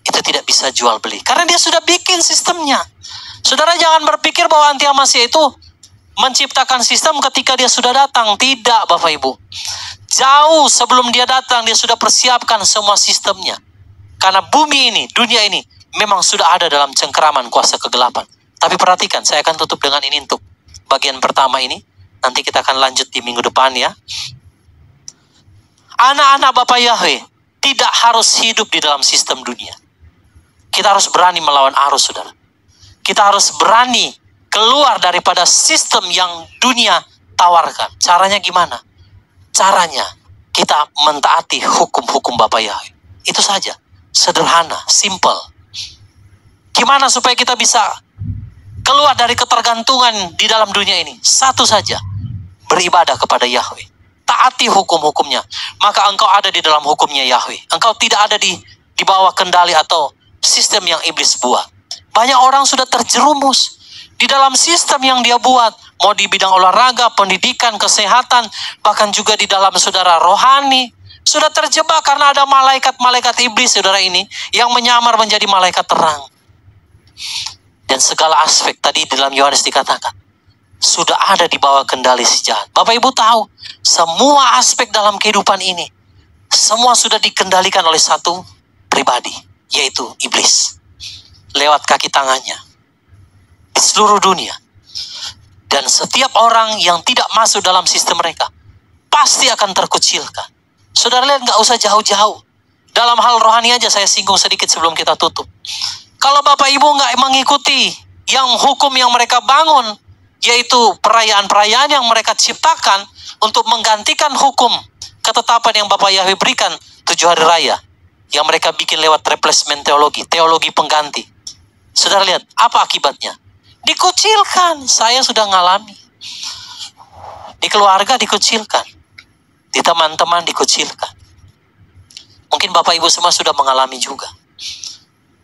itu tidak bisa jual beli. Karena dia sudah bikin sistemnya. Saudara jangan berpikir bahwa Anti-Hamasya itu menciptakan sistem ketika dia sudah datang. Tidak, Bapak Ibu. Jauh sebelum dia datang, dia sudah persiapkan semua sistemnya. Karena bumi ini, dunia ini, memang sudah ada dalam cengkeraman kuasa kegelapan. Tapi perhatikan, saya akan tutup dengan ini untuk bagian pertama ini. Nanti kita akan lanjut di minggu depan ya. Anak-anak Bapak Yahweh tidak harus hidup di dalam sistem dunia. Kita harus berani melawan arus, saudara. Kita harus berani keluar daripada sistem yang dunia tawarkan. Caranya gimana? Caranya kita mentaati hukum-hukum Bapak Yahweh. Itu saja. Sederhana, simple. Gimana supaya kita bisa keluar dari ketergantungan di dalam dunia ini? Satu saja, beribadah kepada Yahweh. Taati hukum-hukumnya. Maka engkau ada di dalam hukumnya Yahweh. Engkau tidak ada di bawah kendali atau sistem yang iblis buat. Banyak orang sudah terjerumus di dalam sistem yang dia buat. Mau di bidang olahraga, pendidikan, kesehatan, bahkan juga di dalam saudara rohani. Sudah terjebak karena ada malaikat-malaikat iblis, saudara ini, yang menyamar menjadi malaikat terang. Dan segala aspek tadi dalam Yohanes dikatakan, sudah ada di bawah kendali si jahat. Bapak Ibu tahu, semua aspek dalam kehidupan ini, semua sudah dikendalikan oleh satu pribadi, yaitu iblis. Lewat kaki tangannya. Di seluruh dunia. Dan setiap orang yang tidak masuk dalam sistem mereka, pasti akan terkucilkan. Saudara lihat, gak usah jauh-jauh. Dalam hal rohani aja saya singgung sedikit sebelum kita tutup. Kalau Bapak Ibu gak mengikuti yang hukum yang mereka bangun, yaitu perayaan-perayaan yang mereka ciptakan untuk menggantikan hukum ketetapan yang Bapak Yahweh berikan 7 hari raya, yang mereka bikin lewat replacement teologi, teologi pengganti. Saudara lihat, apa akibatnya? Dikucilkan. Saya sudah ngalami. Di keluarga dikucilkan. Di teman-teman dikucilkan. Mungkin Bapak Ibu semua sudah mengalami juga.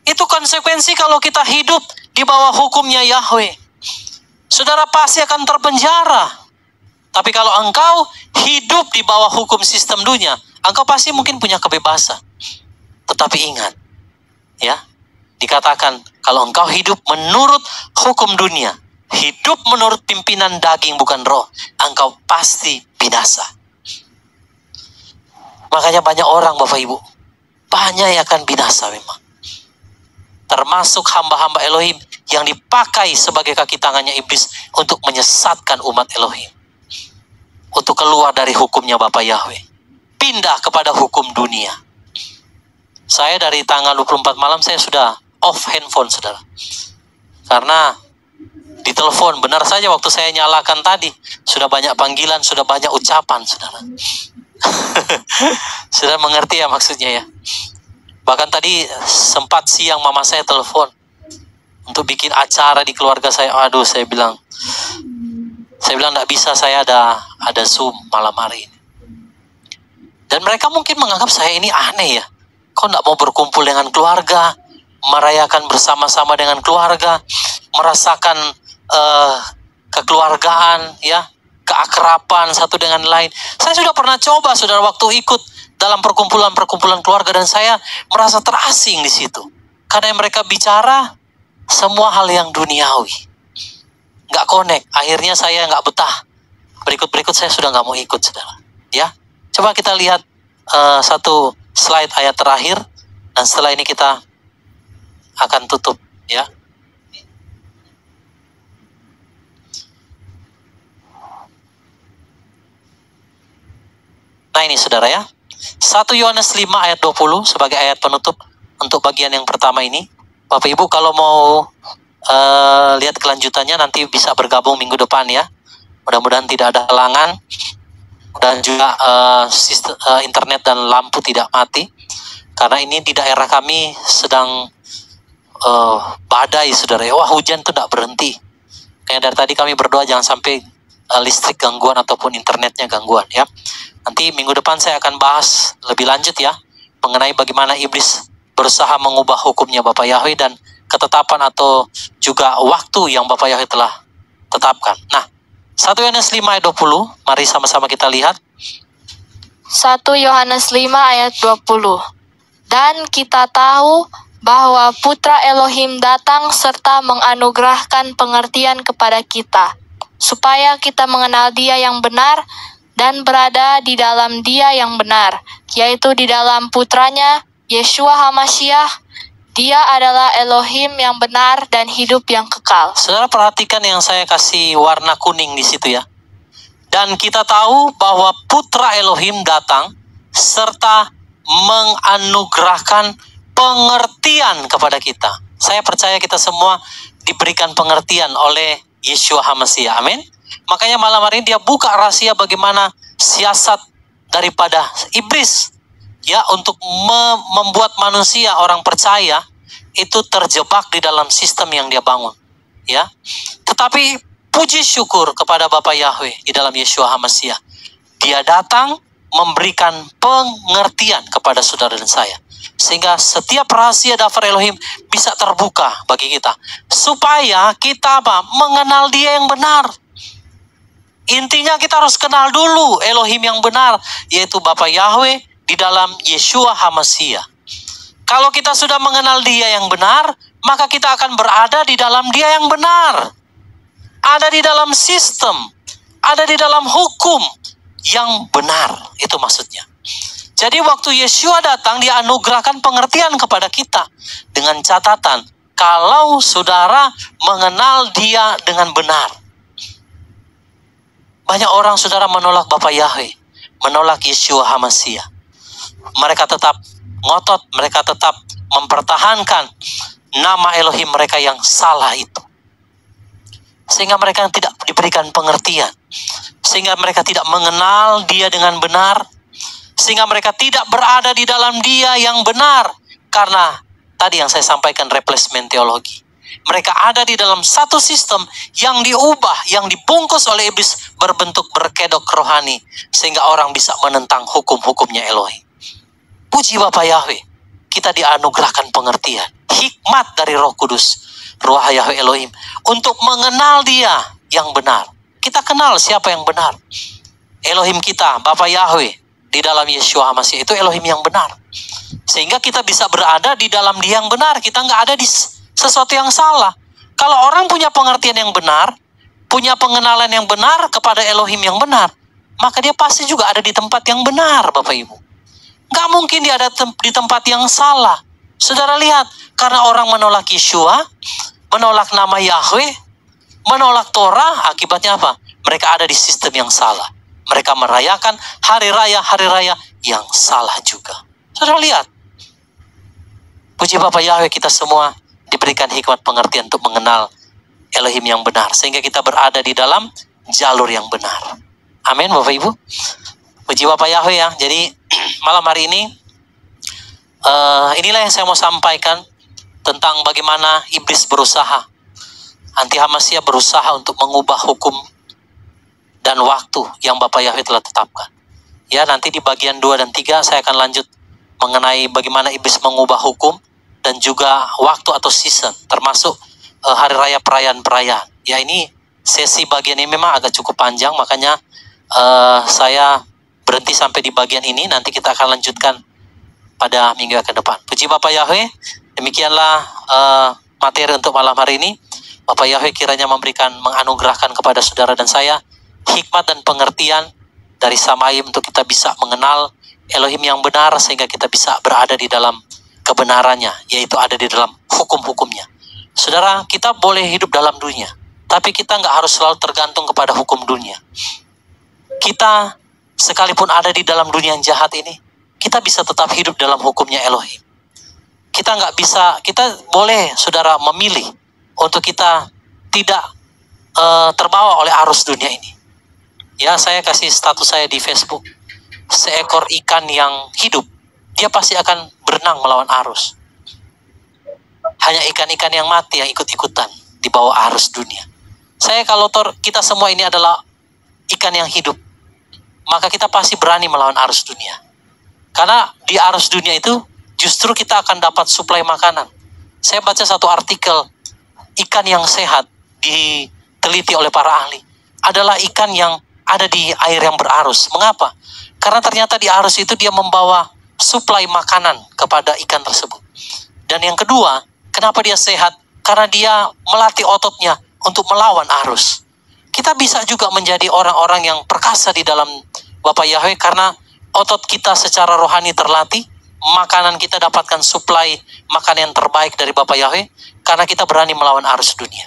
Itu konsekuensi kalau kita hidup di bawah hukumnya Yahweh. Saudara pasti akan terpenjara. Tapi kalau engkau hidup di bawah hukum sistem dunia, engkau pasti mungkin punya kebebasan. Tetapi ingat, ya, dikatakan kalau engkau hidup menurut hukum dunia, hidup menurut pimpinan daging bukan roh, engkau pasti binasa. Makanya banyak orang Bapak Ibu, banyak yang akan binasa memang. Termasuk hamba-hamba Elohim yang dipakai sebagai kaki tangannya iblis untuk menyesatkan umat Elohim. Untuk keluar dari hukumnya Bapak Yahweh. Pindah kepada hukum dunia. Saya dari tanggal 24 malam saya sudah off handphone, saudara. Karena ditelepon, benar saja waktu saya nyalakan tadi, sudah banyak panggilan, sudah banyak ucapan, saudara. Saudara mengerti ya maksudnya ya. Bahkan tadi sempat siang mama saya telepon untuk bikin acara di keluarga saya. Aduh, saya bilang nggak bisa, saya ada Zoom malam hari ini. Dan mereka mungkin menganggap saya ini aneh ya. Kok nggak mau berkumpul dengan keluarga, merayakan bersama-sama dengan keluarga, merasakan kekeluargaan, ya, keakraban satu dengan lain. Saya sudah pernah coba, saudara, waktu ikut dalam perkumpulan keluarga, dan saya merasa terasing di situ. Karena mereka bicara semua hal yang duniawi, nggak connect. Akhirnya saya nggak betah. Berikut saya sudah nggak mau ikut, saudara. Ya, coba kita lihat satu slide ayat terakhir, dan setelah ini kita akan tutup, ya. Nah ini, saudara, ya. 1 Yohanes 5 ayat 20 sebagai ayat penutup untuk bagian yang pertama ini. Bapak Ibu kalau mau lihat kelanjutannya nanti bisa bergabung minggu depan ya. Mudah-mudahan tidak ada halangan dan juga internet dan lampu tidak mati. Karena ini di daerah kami sedang badai, saudara. Wah, hujan tuh tidak berhenti. Kayak dari tadi kami berdoa jangan sampai listrik gangguan ataupun internetnya gangguan ya. Nanti minggu depan saya akan bahas lebih lanjut ya mengenai bagaimana iblis berusaha mengubah hukumnya Bapak Yahweh dan ketetapan atau juga waktu yang Bapak Yahweh telah tetapkan. Nah, 1 Yohanes 5 ayat 20, mari sama-sama kita lihat. 1 Yohanes 5 ayat 20. Dan kita tahu bahwa Putra Elohim datang serta menganugerahkan pengertian kepada kita, supaya kita mengenal Dia yang benar dan berada di dalam Dia yang benar, yaitu di dalam Putranya, Yeshua HaMashiach. Dia adalah Elohim yang benar dan hidup yang kekal. Saudara perhatikan yang saya kasih warna kuning di situ ya. Dan kita tahu bahwa Putra Elohim datang serta menganugerahkan pengertian kepada kita. Saya percaya kita semua diberikan pengertian oleh Yeshua HaMashiach. Amin. Makanya malam hari ini dia buka rahasia bagaimana siasat daripada iblis ya untuk membuat manusia orang percaya itu terjebak di dalam sistem yang dia bangun ya. Tetapi puji syukur kepada Bapa Yahweh di dalam Yeshua HaMashiach. Dia datang memberikan pengertian kepada saudara dan saya. Sehingga setiap rahasia daftar Elohim bisa terbuka bagi kita. Supaya kita mengenal Dia yang benar. Intinya kita harus kenal dulu Elohim yang benar, yaitu Bapa Yahweh di dalam Yeshua HaMashiach. Kalau kita sudah mengenal Dia yang benar, maka kita akan berada di dalam Dia yang benar. Ada di dalam sistem, ada di dalam hukum yang benar, itu maksudnya. Jadi waktu Yeshua datang, Dia anugerahkan pengertian kepada kita dengan catatan, kalau saudara mengenal Dia dengan benar. Banyak orang, saudara, menolak Bapa Yahweh, menolak Yeshua HaMashiach. Mereka tetap ngotot, mereka tetap mempertahankan nama Elohim mereka yang salah itu. Sehingga mereka tidak diberikan pengertian. Sehingga mereka tidak mengenal Dia dengan benar. Sehingga mereka tidak berada di dalam Dia yang benar. Karena tadi yang saya sampaikan, replacement teologi. Mereka ada di dalam satu sistem yang diubah, yang dibungkus oleh iblis berbentuk berkedok rohani. Sehingga orang bisa menentang hukum-hukumnya Elohim. Puji Bapa Yahweh, kita dianugerahkan pengertian. Hikmat dari Roh Kudus, Ruah Yahweh Elohim. Untuk mengenal Dia yang benar. Kita kenal siapa yang benar. Elohim kita, Bapa Yahweh, di dalam Yeshua HaMashiach itu Elohim yang benar. Sehingga kita bisa berada di dalam Dia yang benar. Kita nggak ada di sesuatu yang salah. Kalau orang punya pengertian yang benar, punya pengenalan yang benar kepada Elohim yang benar, maka dia pasti juga ada di tempat yang benar, Bapak Ibu. Nggak mungkin dia ada di tempat yang salah. Saudara lihat, karena orang menolak Yeshua, menolak nama Yahweh, menolak Torah, akibatnya apa? Mereka ada di sistem yang salah. Mereka merayakan hari raya yang salah juga. Saudara lihat, Puji Bapa Yahweh, kita semua diberikan hikmat pengertian untuk mengenal Elohim yang benar, sehingga kita berada di dalam jalur yang benar. Amin Bapak Ibu. Puji Bapa Yahweh ya. Jadi malam hari ini inilah yang saya mau sampaikan tentang bagaimana iblis berusaha, anti Hamasya berusaha untuk mengubah hukum dan waktu yang Bapa Yahweh telah tetapkan. Ya, nanti di bagian 2 dan 3 saya akan lanjut mengenai bagaimana iblis mengubah hukum dan juga waktu atau season, termasuk hari raya perayaan-perayaan. Ya, ini sesi bagian ini memang agak cukup panjang, makanya saya berhenti sampai di bagian ini. Nanti kita akan lanjutkan pada minggu yang akan depan. Puji Bapa Yahweh, demikianlah materi untuk malam hari ini. Bapa Yahweh kiranya menganugerahkan kepada saudara dan saya hikmat dan pengertian dari Samayim untuk kita bisa mengenal Elohim yang benar, sehingga kita bisa berada di dalam kebenarannya, yaitu ada di dalam hukum-hukumnya. Saudara, kita boleh hidup dalam dunia, tapi kita nggak harus selalu tergantung kepada hukum dunia. Kita sekalipun ada di dalam dunia yang jahat ini, kita bisa tetap hidup dalam hukumnya Elohim. Kita boleh saudara memilih untuk kita tidak terbawa oleh arus dunia ini. Ya, saya kasih status saya di Facebook, seekor ikan yang hidup, dia pasti akan berenang melawan arus. Hanya ikan-ikan yang mati yang ikut-ikutan di bawah arus dunia. Kita semua ini adalah ikan yang hidup, maka kita pasti berani melawan arus dunia. Karena di arus dunia itu justru kita akan dapat suplai makanan. Saya baca satu artikel, ikan yang sehat diteliti oleh para ahli adalah ikan yang ada di air yang berarus. Mengapa? Karena ternyata di arus itu dia membawa suplai makanan kepada ikan tersebut. Dan yang kedua, kenapa dia sehat? Karena dia melatih ototnya untuk melawan arus. Kita bisa juga menjadi orang-orang yang perkasa di dalam Bapa Yahweh karena otot kita secara rohani terlatih, makanan kita dapatkan suplai makanan yang terbaik dari Bapa Yahweh, karena kita berani melawan arus dunia.